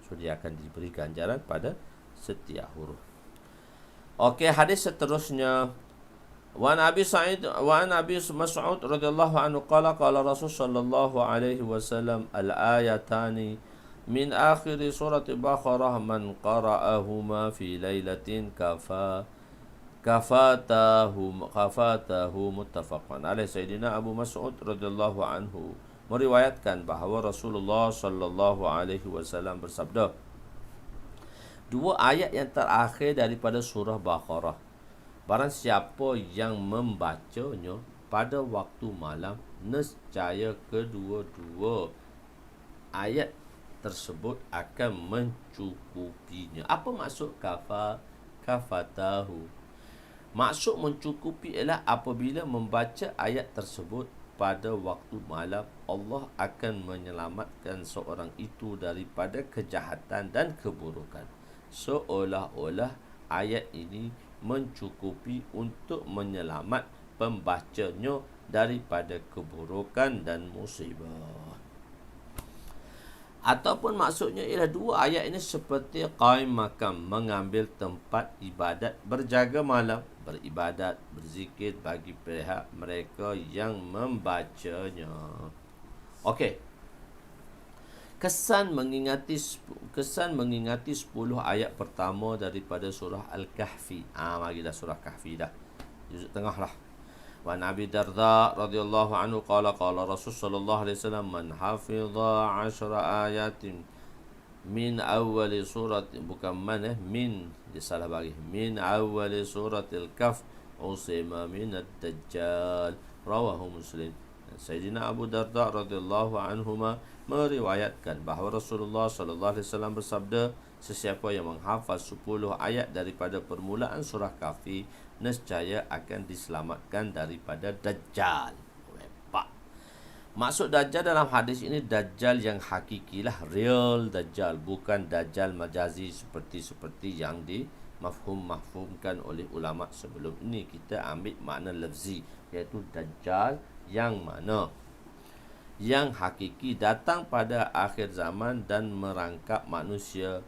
So dia akan diberi ganjaran pada setiap huruf. Okey, hadis seterusnya, wa an Abi Mas'ud radhiyallahu anhu qala Rasul sallallahu alaihi wasallam al-ayatani min akhir surati Baqarah man qara'ahuma fi lailatin kafatahu muttafaqan alaih. Sayyidina Abu Mas'ud radhiyallahu anhu meriwayatkan bahawa Rasulullah sallallahu alaihi wasallam bersabda, dua ayat yang terakhir daripada surah Baqarah, barang siapa yang membacanya pada waktu malam, nescaya kedua-dua ayat tersebut akan mencukupinya. Apa maksud kafatahu? Maksud mencukupi ialah apabila membaca ayat tersebut pada waktu malam, Allah akan menyelamatkan seorang itu daripada kejahatan dan keburukan. Seolah-olah ayat ini mencukupi untuk menyelamat pembacanya daripada keburukan dan musibah. Ataupun maksudnya ialah dua ayat ini seperti qaim makam, mengambil tempat ibadat, berjaga malam, beribadat, berzikir bagi pihak mereka yang membacanya. Okey. Kesan mengingati 10 ayat pertama daripada surah Al-Kahfi. Mari dah surah Kahfi dah. Juzuk tengah lah. Wa Nabi Darda radhiyallahu anhu qala Rasul sallallahu alaihi wasallam man hafidha 10 ayatin min awwali surati, bukan min disalah bagi, min awwali suratil Kahf usima min ad-dajjal, rawahu Muslim. Sayyidina Abu Darda radhiyallahu anhuma meriwayatkan bahawa Rasulullah sallallahu alaihi wasallam bersabda, sesiapa yang menghafal 10 ayat daripada permulaan surah Kahfi, nescaya akan diselamatkan daripada Dajjal. Maksud Dajjal dalam hadis ini Dajjal yang hakikilah, real Dajjal, bukan Dajjal majazi seperti yang dimafhumkan oleh ulama sebelum ini. Kita ambil makna lafzi, iaitu Dajjal yang mana yang hakiki datang pada akhir zaman dan merangkap manusia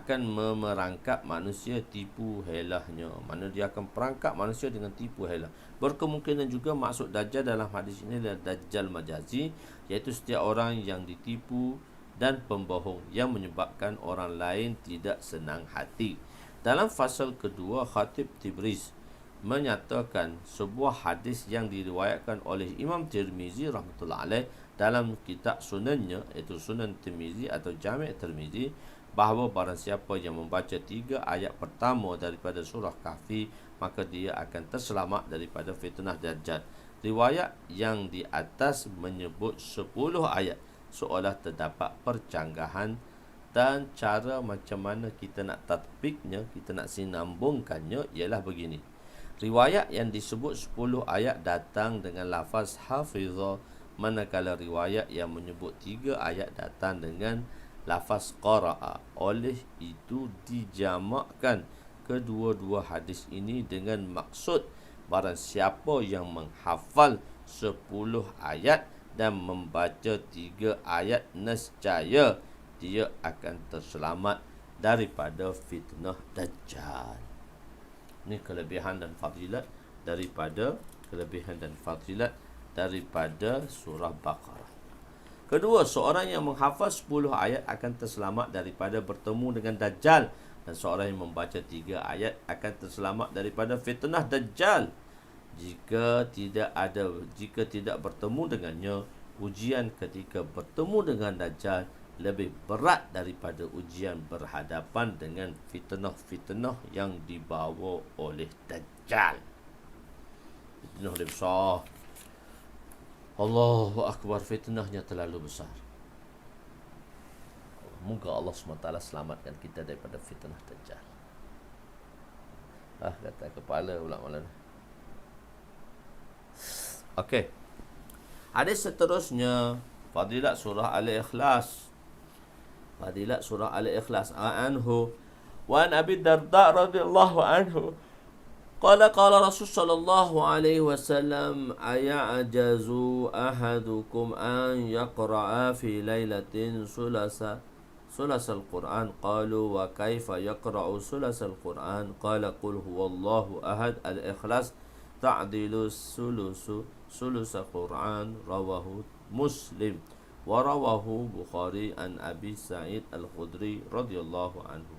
memerangkap manusia tipu helahnya. Mana dia akan perangkap manusia dengan tipu helah. Berkemungkinan juga maksud Dajjal dalam hadis ini adalah Dajjal majazi, iaitu setiap orang yang ditipu dan pembohong yang menyebabkan orang lain tidak senang hati. Dalam fasal kedua, Khatib Tibriz menyatakan sebuah hadis yang diriwayatkan oleh Imam Tirmizi rahmatullah alaih dalam kitab sunannya, iaitu Sunan Tirmizi atau Jami' Tirmizi, bahawa barang siapa yang membaca 3 ayat pertama daripada surah Kahfi, maka dia akan terselamat daripada fitnah Dajjal. Riwayat yang di atas menyebut 10 ayat, seolah terdapat percanggahan, dan cara macam mana kita nak tatbiknya, kita nak sinambungkannya ialah begini. Riwayat yang disebut 10 ayat datang dengan lafaz hafizah, manakala riwayat yang menyebut 3 ayat datang dengan lafaz qara'a. Oleh itu dijamakkan kedua-dua hadis ini dengan maksud barang siapa yang menghafal 10 ayat dan membaca 3 ayat, nescaya dia akan terselamat daripada fitnah Dajjal. Ini kelebihan dan fadilat daripada surah Baqarah. Kedua, seorang yang menghafal 10 ayat akan terselamat daripada bertemu dengan Dajjal, dan seorang yang membaca 3 ayat akan terselamat daripada fitnah Dajjal. Jika tidak bertemu dengannya, ujian ketika bertemu dengan Dajjal lebih berat daripada ujian berhadapan dengan fitnah-fitnah yang dibawa oleh Dajjal. Fitnah lebih besar. Allahu Akbar, fitnahnya terlalu besar. Moga Allah SWT selamatkan kita daripada fitnah Dajjal. Kata kepala pula malam. Okey. Hadis seterusnya, Fadilat surah Al-Ikhlas. Fadilat surah Al-Ikhlas anhu wa an Abi Darda radhiyallahu anhu qala qala Rasul sallallahu alaihi wasallam aya'jazu ahadukum an yaqra'a fi lailatin sulasal Quran qalu wa kaifa yaqra'u sulasal Quran qala qul huwallahu ahad al-ikhlas ta'dilu sulusal Quran rawahu Muslim wa rawahu Bukhari an Abi Sa'id Al-Khudri radhiyallahu anhu.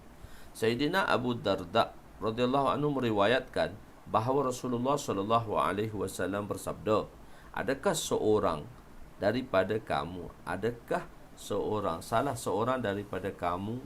Sayyidina Abu Darda radhiyallahu anhu meriwayatkan bahawa Rasulullah sallallahu alaihi wasallam bersabda, adakah salah seorang daripada kamu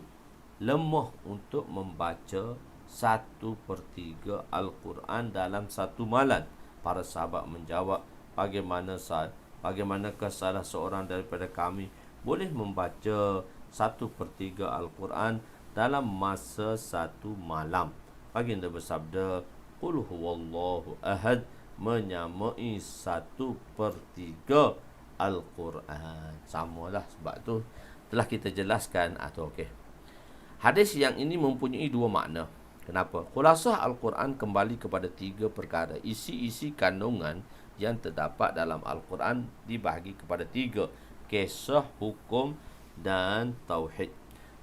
lemah untuk membaca 1/3 Al-Quran dalam satu malam? Para sahabat menjawab, bagaimanakah salah seorang daripada kami boleh membaca 1/3 Al-Quran dalam masa satu malam? Baginda bersabda, Qul huwallahu ahad menyamai 1/3 Al-Quran. Samalah, sebab tu telah kita jelaskan atau okey. Hadis yang ini mempunyai dua makna. Kenapa? Khulasah Al-Quran kembali kepada tiga perkara. Isi-isi kandungan yang terdapat dalam Al-Quran dibahagi kepada tiga: kisah, hukum dan tauhid.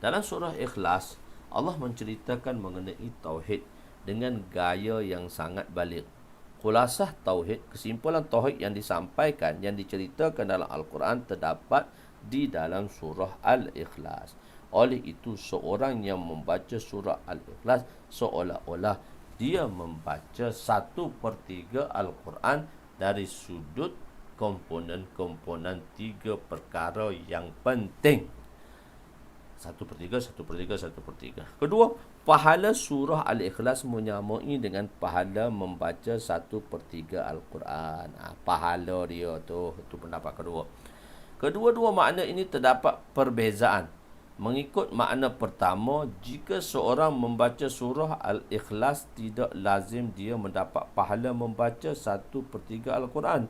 Dalam surah Ikhlas, Allah menceritakan mengenai tauhid dengan gaya yang sangat baligh. Khulasah tauhid, kesimpulan tauhid yang disampaikan, yang diceritakan dalam Al-Quran terdapat di dalam surah Al-Ikhlas. Oleh itu, seorang yang membaca surah Al-Ikhlas seolah-olah dia membaca 1/3 Al-Quran dari sudut komponen-komponen tiga perkara yang penting. 1/3. Kedua, pahala surah Al-Ikhlas menyamai dengan pahala membaca 1/3 Al-Quran. Pahala dia tu, itu pendapat kedua. Kedua-dua makna ini terdapat perbezaan. Mengikut makna pertama, jika seorang membaca surah Al-Ikhlas, tidak lazim dia mendapat pahala membaca 1/3 Al-Quran.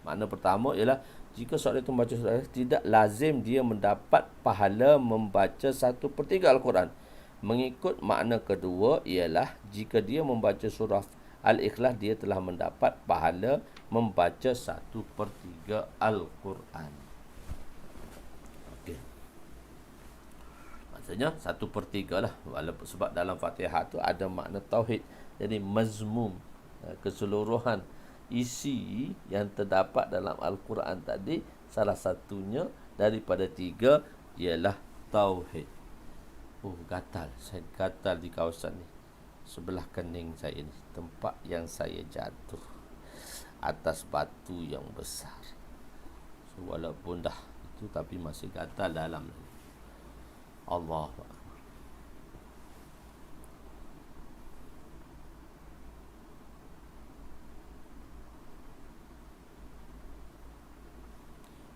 Makna pertama ialah jika seorang itu membaca surah Al-Ikhlas, tidak lazim dia mendapat pahala membaca 1/3 Al-Quran. Mengikut makna kedua ialah jika dia membaca surah Al-Ikhlas, dia telah mendapat pahala membaca 1/3 Al-Quran. Maksudnya 1/3 lah. Walaupun sebab dalam Fatihah tu ada makna tauhid. Jadi mazmum, keseluruhan isi yang terdapat dalam Al-Quran tadi, salah satunya daripada tiga ialah tauhid. Gatal. Saya gatal di kawasan ni. Sebelah kening saya ni. Tempat yang saya jatuh atas batu yang besar. So, walaupun dah itu, tapi masih gatal dalam. Allah Akbar.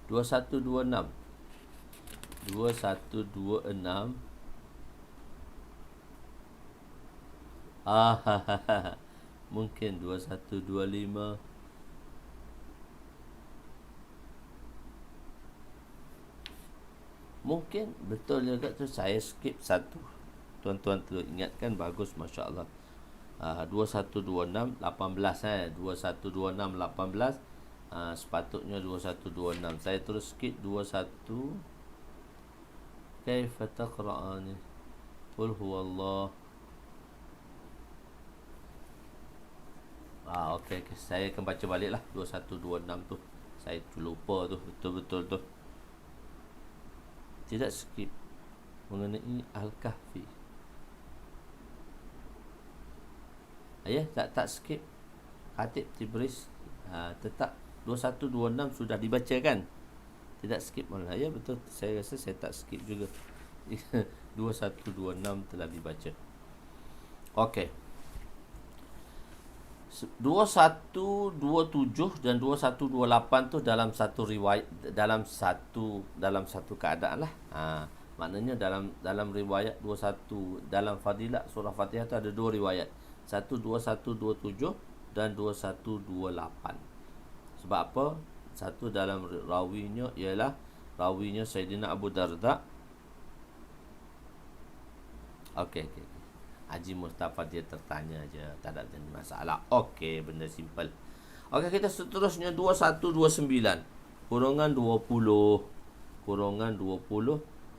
Dua satu dua enam. Mungkin 2125. Mungkin betul juga tu, saya skip satu. Tuan-tuan tu ingatkan, bagus, Masya Allah. 2126 18 2126 18. Sepatutnya 2126. Saya terus skip 21. Kaifa taqra'ani Qul huwallah. Okey, saya akan baca balik lah 2126 tu. Saya lupa tu, betul-betul tu. Tidak skip mengenai Al-Kahfi. Tak skip. Khatib Tibris tetap 2126 sudah dibaca kan? Tidak skip malam. Ya betul, saya rasa saya tak skip juga. 2126 telah dibaca. Okey. 2127 dan 2128 tu dalam satu riwayat, dalam satu keadaan lah. Maknanya dalam riwayat 21 dalam fadilah surah Fatihah tu ada dua riwayat. 2127 dan 2128. Sebab apa? Satu dalam rawinya ialah rawinya Sayyidina Abu Darda. Okey. Haji Mustafa dia tertanya je, tak ada masalah. Okey, benda simple. Okey, kita seterusnya 2129 kurungan 20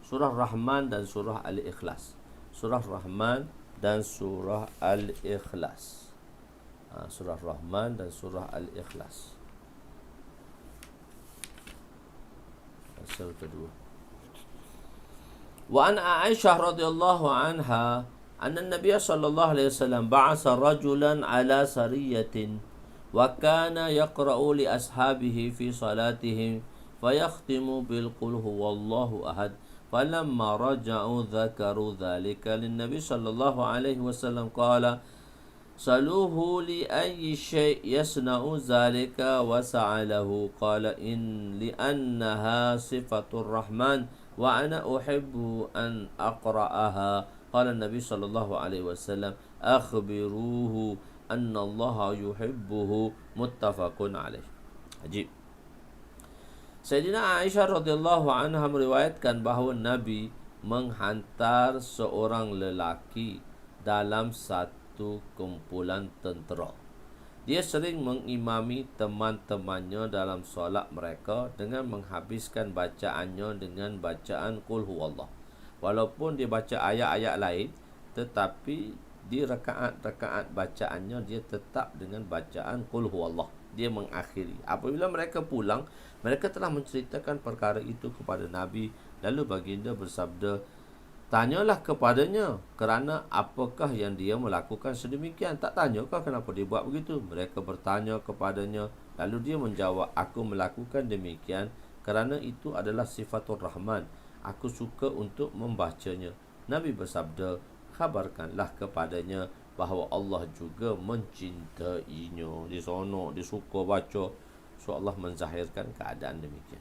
surah Rahman dan surah Al-Ikhlas. Surah Rahman dan surah Al-Ikhlas. Surah Rahman dan surah Al-Ikhlas. Pasal kedua. Wa an Aisyah radhiyallahu anha anna Nabiy sallallahu alaihi wasallam ba'atha rajulan ala sariyatin wa kana yaqra'u li ashabihi fi salatihim fayakhtimu bil qul huwallahu ahad. Falamma raja'u dzakaru dzalika lin Nabiy sallallahu alaihi wasallam qala saluhu li ayyi syai' yasna'u dzalika wa sa'alahu qala in li annaha sifatur rahman wa ana uhibbu an aqra'aha. Qala Nabi sallallahu alaihi wasallam akhbiruhu anna Allah yuhibbuhu, muttafaqun alaih. Ajib. Sayyidina Aisyah radhiyallahu anha meriwayatkan bahawa Nabi menghantar seorang lelaki dalam satu kumpulan tentera. Dia sering mengimami teman-temannya dalam solat mereka dengan menghabiskan bacaannya dengan bacaan Qul Huwallah. Walaupun dia baca ayat-ayat lain, tetapi di rakaat-rakaat bacaannya dia tetap dengan bacaan Qul Huwallah. Dia mengakhiri. Apabila mereka pulang, mereka telah menceritakan perkara itu kepada Nabi. Lalu baginda bersabda, tanyalah kepadanya kerana apakah yang dia melakukan sedemikian. Tak tanyakah kenapa dia buat begitu? Mereka bertanya kepadanya. Lalu dia menjawab, aku melakukan demikian kerana itu adalah sifatur Rahman. Aku suka untuk membacanya. Nabi bersabda, khabarkanlah kepadanya bahawa Allah juga mencintainya. Dia seronok, dia suka baca. So Allah menzahirkan keadaan demikian.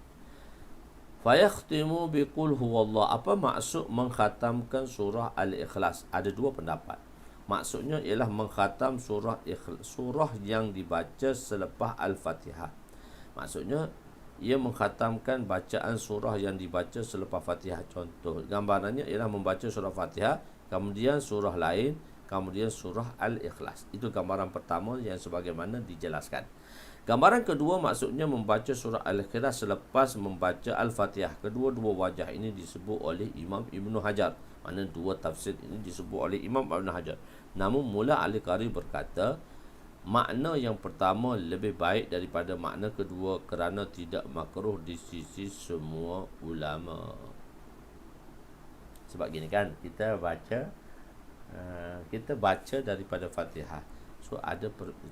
Fayakhtimu biqul huwallah. Apa maksud mengkhatamkan surah Al-Ikhlas? Ada dua pendapat. Maksudnya ialah mengkhatam surah yang dibaca selepas Al-Fatihah. Maksudnya ia mengkhatamkan bacaan surah yang dibaca selepas Fatihah. Contoh gambarannya ialah membaca surah Fatihah, kemudian surah lain, kemudian surah Al-Ikhlas. Itu gambaran pertama yang sebagaimana dijelaskan. Gambaran kedua maksudnya membaca surah Al-Ikhlas selepas membaca Al-Fatihah. Kedua-dua wajah ini disebut oleh Imam Ibn Hajar. Mana dua tafsir ini disebut oleh Imam Ibn Hajar. Namun Mula Al-Qari berkata, makna yang pertama lebih baik daripada makna kedua kerana tidak makruh di sisi semua ulama. Sebab gini kan, kita baca daripada Fatihah. So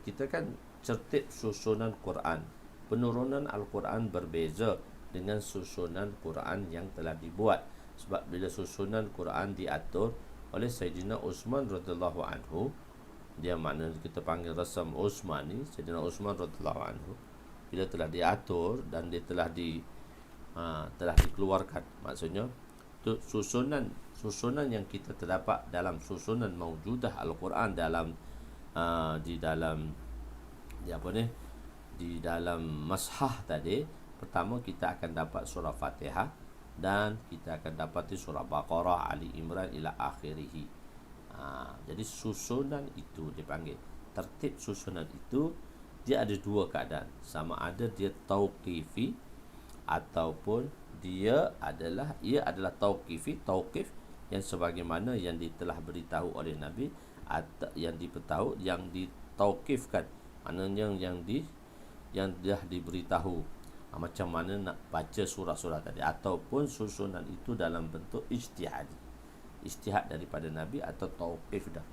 kita kan tertib susunan Quran. Penurunan Al-Quran berbeza dengan susunan Quran yang telah dibuat. Sebab bila susunan Quran diatur oleh Sayyidina Uthman radhiyallahu anhu, dia makna kita panggil rasam Uthmani, Sayyidina Uthman radhiyallahu anhu, bila telah diatur dan dia telah dikeluarkan, maksudnya tu susunan yang kita terdapat dalam susunan maujudah Al-Quran di dalam mashah tadi. Pertama kita akan dapat surah Fatihah dan kita akan dapati surah Baqarah, Ali Imran ila akhirih. Jadi susunan itu dipanggil tertib. Susunan itu dia ada dua keadaan, sama ada dia tauqifi ataupun ia adalah tauqif yang sebagaimana yang telah beritahu oleh Nabi, atau yang ditauqifkan, maknanya yang dah diberitahu macam mana nak baca surah-surah tadi, ataupun susunan itu dalam bentuk ijtihad daripada Nabi atau tauqif dah.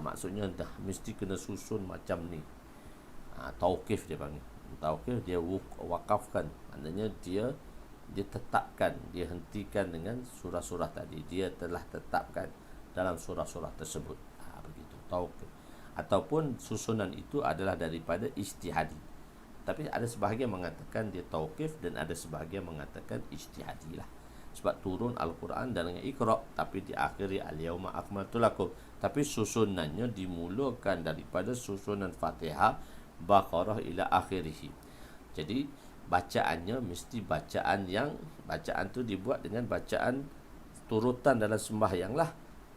Maksudnya dah mesti kena susun macam ni. Tauqif dia panggil. Tauqif dia wakafkan, maknanya dia dia tetapkan, dia hentikan dengan surah-surah tadi. Dia telah tetapkan dalam surah-surah tersebut. Begitu tauqif. Ataupun susunan itu adalah daripada ijtihadi. Tapi ada sebahagian mengatakan dia tauqif dan ada sebahagian mengatakan ijtihadi lah. Sebab turun Al-Quran dengan Iqra, tapi diakhiri Al-Yawma Akmaltu Lakum. Tapi susunannya dimulakan daripada susunan Fatihah, Baqarah ila akhirih. Jadi bacaannya mesti bacaan tu dibuat dengan bacaan turutan dalam sembahyang lah.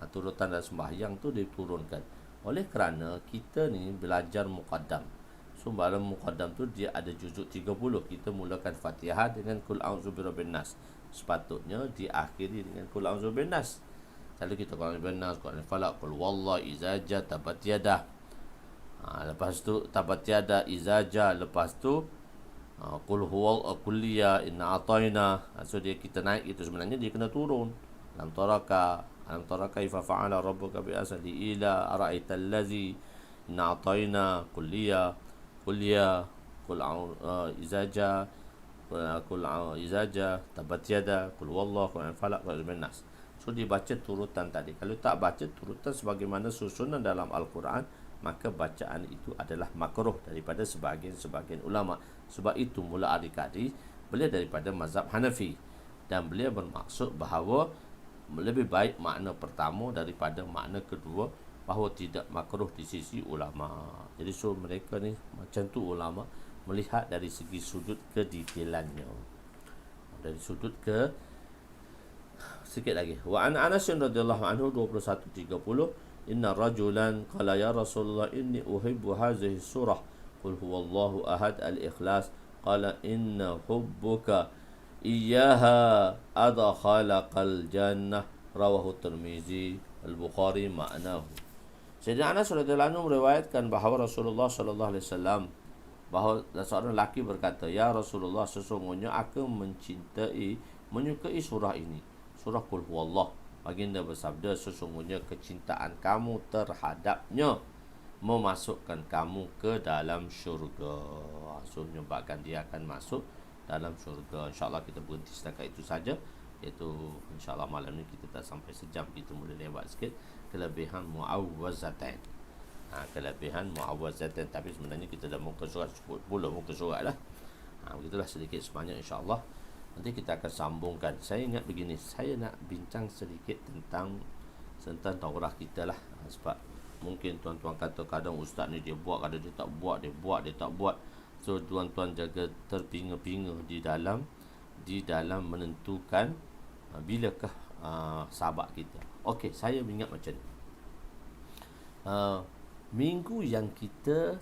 Turutan dalam sembahyang tu diturunkan. Oleh kerana kita ni belajar muqaddam. So dalam muqaddam tu dia ada juzuk 30. Kita mulakan Fatihah dengan Qul a'udzu birabbin nas. Sepatutnya diakhiri dengan Qul a'udzu birabbin nas. Kalau kita Qul a'udzu birabbin nas, Qul falaq, Qul wallahi izaja tabat yadah. Lepas tu tabat yadah izaja, lepas tu Qul huwal kulliya inna atayna. So dia kita naik itu sebenarnya dia kena turun. Alam taraka ifa fa'ala rabbuka bi asli ila ara'aita allazi inna atayna kulliya qul izaja qul izaja tabat yada qul wallahu qul falaq qul nas. So dibaca turutan tadi. Kalau tak baca turutan sebagaimana susunan dalam Al-Quran, maka bacaan itu adalah makruh daripada sebahagian ulama. Sebab itu Mullah Al-Qadi beliau daripada mazhab Hanafi, dan beliau bermaksud bahawa lebih baik makna pertama daripada makna kedua, bahawa tidak makruh di sisi ulama. Jadi so mereka ni macam tu ulama melihat dari segi sudut kedetailannya. Dari sudut ke sikit lagi. Wa an Anas radhiyallahu anhu 21:30, inna rajulan qala ya Rasulullah inni uhibbu hadhihi surah qul huwallahu ahad al-ikhlas qala inna hubbuka iyyaha adkhalaqal jannah rawahu Tirmizi al-Bukhari ma'nahu. Sayyidina Anas radhiyallahu anhu meriwayatkan bahawa Rasulullah sallallahu alaihi wasallam, bahawa seorang lelaki berkata, ya Rasulullah, sesungguhnya aku menyukai surah ini, surah Qul huwallah. Baginda bersabda, sesungguhnya kecintaan kamu terhadapnya memasukkan kamu ke dalam syurga. So menyebabkan dia akan masuk dalam syurga. InsyaAllah kita berhenti setakat itu saja. Iaitu insyaAllah malam ni kita tak sampai sejam, kita boleh lewat sikit. Kelebihan mu'awwazatain. Kelebihan mu'awwazatain. Tapi sebenarnya kita dah muka surat 10 muka surat lah. Begitulah sedikit sebanyak insyaAllah. Nanti kita akan sambungkan. Saya ingat begini, saya nak bincang sedikit tentang daurah kita lah. Sebab mungkin tuan-tuan kata kadang ustaz ni dia buat, kadang dia tak buat, dia buat, dia tak buat. So tuan-tuan jaga terpinga-pinga di dalam menentukan bilakah sahabat kita. Okey, saya ingat macam ni. Minggu yang kita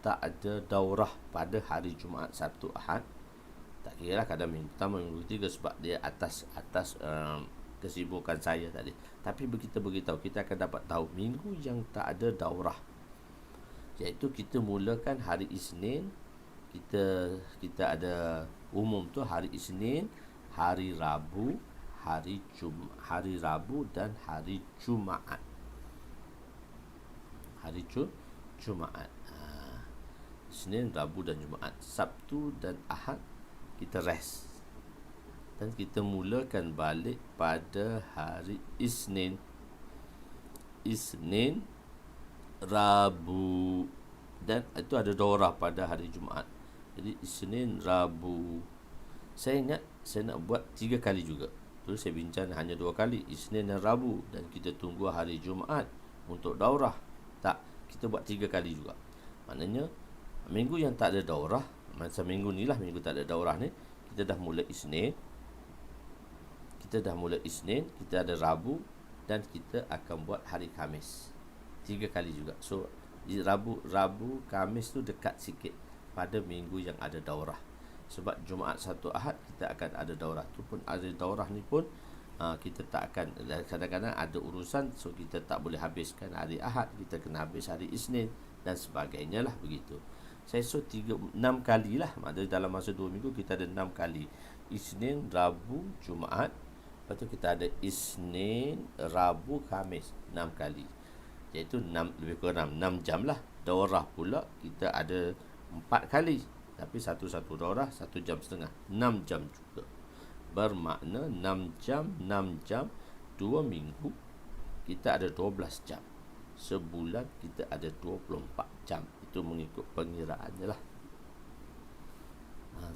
tak ada daurah pada hari Jumaat, Sabtu, Ahad, tak kira lah kadang minggu pertama, minggu ketiga, sebab dia atas kesibukan saya tadi. Tapi kita beritahu, kita akan dapat tahu minggu yang tak ada daurah, iaitu kita mulakan hari Isnin. Kita ada umum tu hari Isnin, hari Rabu, hari Rabu dan hari Jumaat. Jumaat. Isnin, Rabu dan Jumaat. Sabtu dan Ahad kita rest. Dan kita mulakan balik pada hari Isnin, Rabu, dan itu ada daurah pada hari Jumaat. Jadi Isnin, Rabu. Saya ingat saya nak buat 3 kali juga. Tu saya bincang hanya 2 kali, Isnin dan Rabu, dan kita tunggu hari Jumaat untuk daurah. Tak, kita buat 3 kali juga. Maknanya minggu yang tak ada daurah, macam minggu ni lah, minggu tak ada daurah ni, kita dah mula Isnin, kita ada Rabu, dan kita akan buat hari Khamis 3 kali juga. So di Rabu, Khamis tu dekat sikit pada minggu yang ada daurah. Sebab Jumaat, Sabtu, Ahad kita akan ada daurah. Tu pun ada daurah ni pun kita tak akan, kadang-kadang ada urusan, so kita tak boleh habiskan hari Ahad, kita kena habis hari Isnin dan sebagainya lah, begitu. Saya 6 kali lah. Maksudnya dalam masa 2 minggu kita ada 6 kali. Isnin, Rabu, Jumaat. Lepas tu kita ada Isnin, Rabu, Khamis 6 kali. Iaitu 6, lebih kurang 6 jam lah. Daurah pula kita ada 4 kali. Tapi satu daurah 1,5 jam, 6 jam juga. Bermakna 6 jam, 6 jam, 2 minggu kita ada 12 jam. Sebulan kita ada 24 jam. Itu mengikut pengiraannya lah.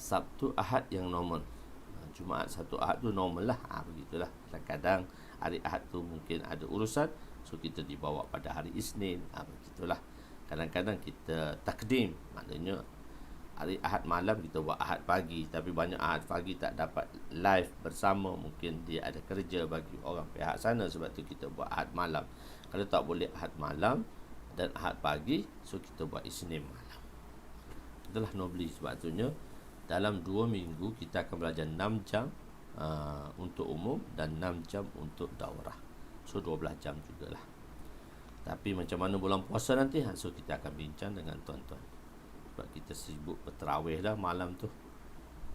Sabtu Ahad yang normal. Jumaat, Sabtu, Ahad tu normal lah. Begitulah. Kadang hari Ahad tu mungkin ada urusan, so kita dibawa pada hari Isnin. Begitulah. Kadang-kadang kita takdim, maknanya hari Ahad malam kita buat Ahad pagi. Tapi banyak Ahad pagi tak dapat live bersama, mungkin dia ada kerja bagi orang pihak sana, sebab tu kita buat Ahad malam. Kalau tak boleh Ahad malam dan Ahad pagi, so kita buat Isnin malam. Itulah normally. Sebab itunya dalam 2 minggu kita akan belajar 6 jam untuk umum dan 6 jam untuk daurah. So 12 jam jugalah. Tapi macam mana bulan puasa nanti, so kita akan bincang dengan tuan-tuan. Sebab kita sibuk berterawih dah malam tu.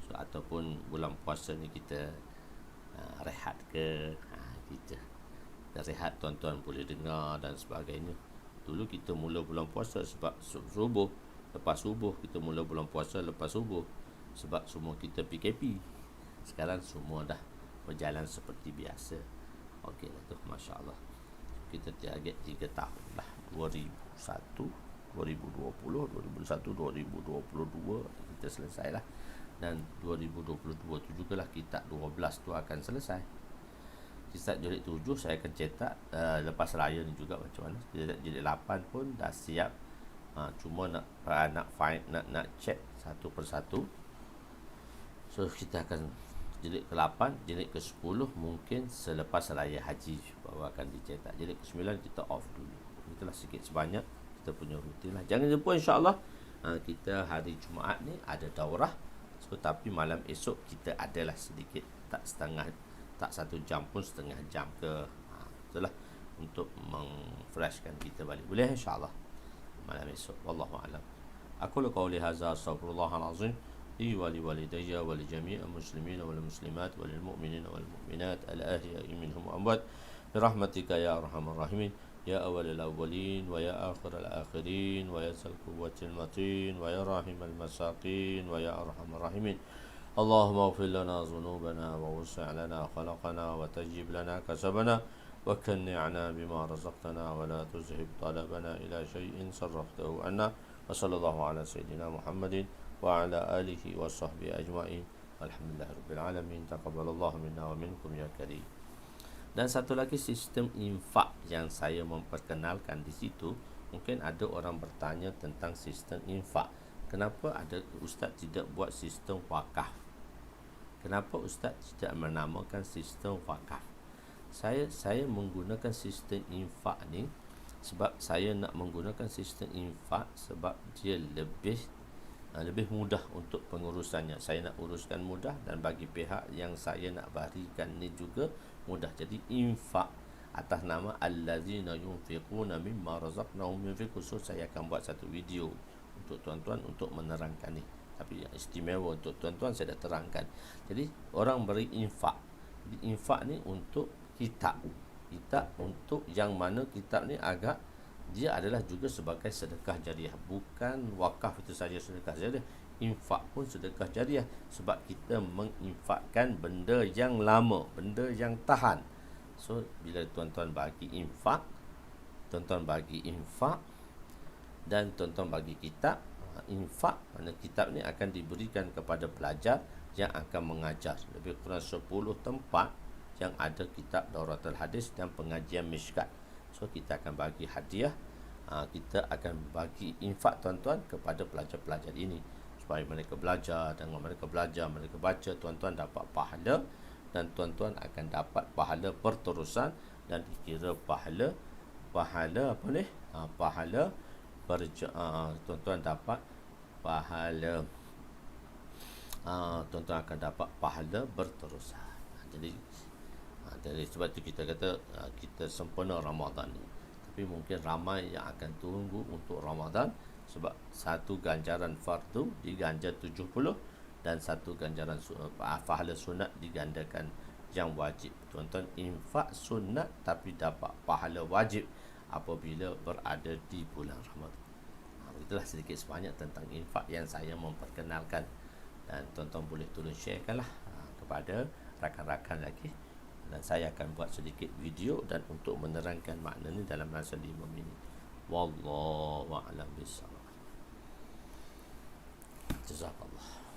So ataupun bulan puasa ni kita rehat ke, kita rehat, tuan-tuan boleh dengar dan sebagainya. Dulu kita mula bulan puasa sebab subuh, lepas subuh kita mula bulan puasa lepas subuh, sebab semua kita PKP. Sekarang semua dah berjalan seperti biasa. Okey lah tu, Masya Allah. Kita target 3 tahun lah, 2001, 2020, 2021, 2022 kita selesai lah. Dan 2022 tu jugalah kitab 12 tu akan selesai. Kitab jilid 7 saya akan cetak lepas raya ni juga. Macam mana jilid 8 pun dah siap. Cuma nak check satu persatu. So kita akan jilid ke-8, jilid ke-10 mungkin selepas raya haji baru akan dicetak. Jilid ke-9 kita off dulu. Itulah sikit sebanyak kita punya rutin lah. Jangan lupa insya-Allah kita hari Jumaat ni ada daurah. So tapi malam esok kita adalah sedikit, tak setengah, tak 1 jam pun, setengah jam ke. Itulah untuk mengfreshkan kita balik. Boleh insya-Allah malam esok. Wallahu a'lam. Aku qauli hadza, astaghfirullahal azim li wa li walidayya wa li jami'il muslimin wal muslimat wal mu'minin wal mu'minat al ahya'i minhum wa amwat bi rahmatika ya arhamar rahimin ya awwalal awwalin wa ya akhiral akhirin wa ya zal quwwatil matin wa ya rahimal masakin wa ya arhamar rahimin. Allahumma ighfir lana dhunubana wa wasi' lana khalaqana wa tajib lana kasabana wa kanni'na bima razaqtana wa la tuzhib talabana ila shay'in sarraftahu anna wa sallallahu ala sayyidina Muhammadin wa ala alihi wa sahbihi ajma'in. Alhamdulillahirabbil alamin. Taqabbalallahu minna wa minkum ya karim. Dan satu lagi sistem infak yang saya memperkenalkan di situ. Mungkin ada orang bertanya tentang sistem infak. Kenapa ada ustaz tidak buat sistem wakaf? Kenapa ustaz tidak menamakan sistem wakaf? Saya menggunakan sistem infak ni sebab saya nak menggunakan sistem infak sebab dia lebih mudah untuk pengurusannya. Saya nak uruskan mudah, dan bagi pihak yang saya nak barikan ni juga mudah. Jadi infak atas nama allazina yunfiquna mimma razaqnahum yunfiqun. So saya akan buat satu video untuk tuan-tuan untuk menerangkan ni. Tapi yang istimewa untuk tuan-tuan saya dah terangkan. Jadi orang beri infak. Jadi infak ni untuk kitab untuk yang mana kitab ni agak dia adalah juga sebagai sedekah jariah. Bukan wakaf itu saja sedekah jariah, infak pun sedekah jariah. Sebab kita menginfakkan benda yang lama, benda yang tahan. So bila tuan-tuan bagi infak, dan tuan-tuan bagi kitab, infak, mana kitab ni akan diberikan kepada pelajar yang akan mengajar. Lebih kurang 10 tempat yang ada kitab Dauratul Hadis dan pengajian Mishkat. So kita akan bagi hadiah, kita akan bagi infak tuan-tuan kepada pelajar-pelajar ini supaya mereka belajar. Dengan mereka belajar, mereka baca, tuan-tuan dapat pahala, dan tuan-tuan akan dapat pahala berterusan, dan dikira pahala apa ni? Pahala tuan-tuan dapat pahala, tuan-tuan akan dapat pahala berterusan. Jadi sebab itu kita kata kita sempurna Ramadan ni. Tapi mungkin ramai yang akan tunggu untuk Ramadan, sebab satu ganjaran fardu diganjar 70, dan satu ganjaran pahala sunat digandakan yang wajib. Tuan-tuan infak sunat tapi dapat pahala wajib apabila berada di bulan Ramadan. Itulah sedikit sebanyak tentang infak yang saya memperkenalkan, dan tuan-tuan boleh tolong sharekanlah kepada rakan-rakan lagi, dan saya akan buat sedikit video dan untuk menerangkan makna ni dalam masa 5 minit. Wallahu a'lam bissawab. Jazakallah.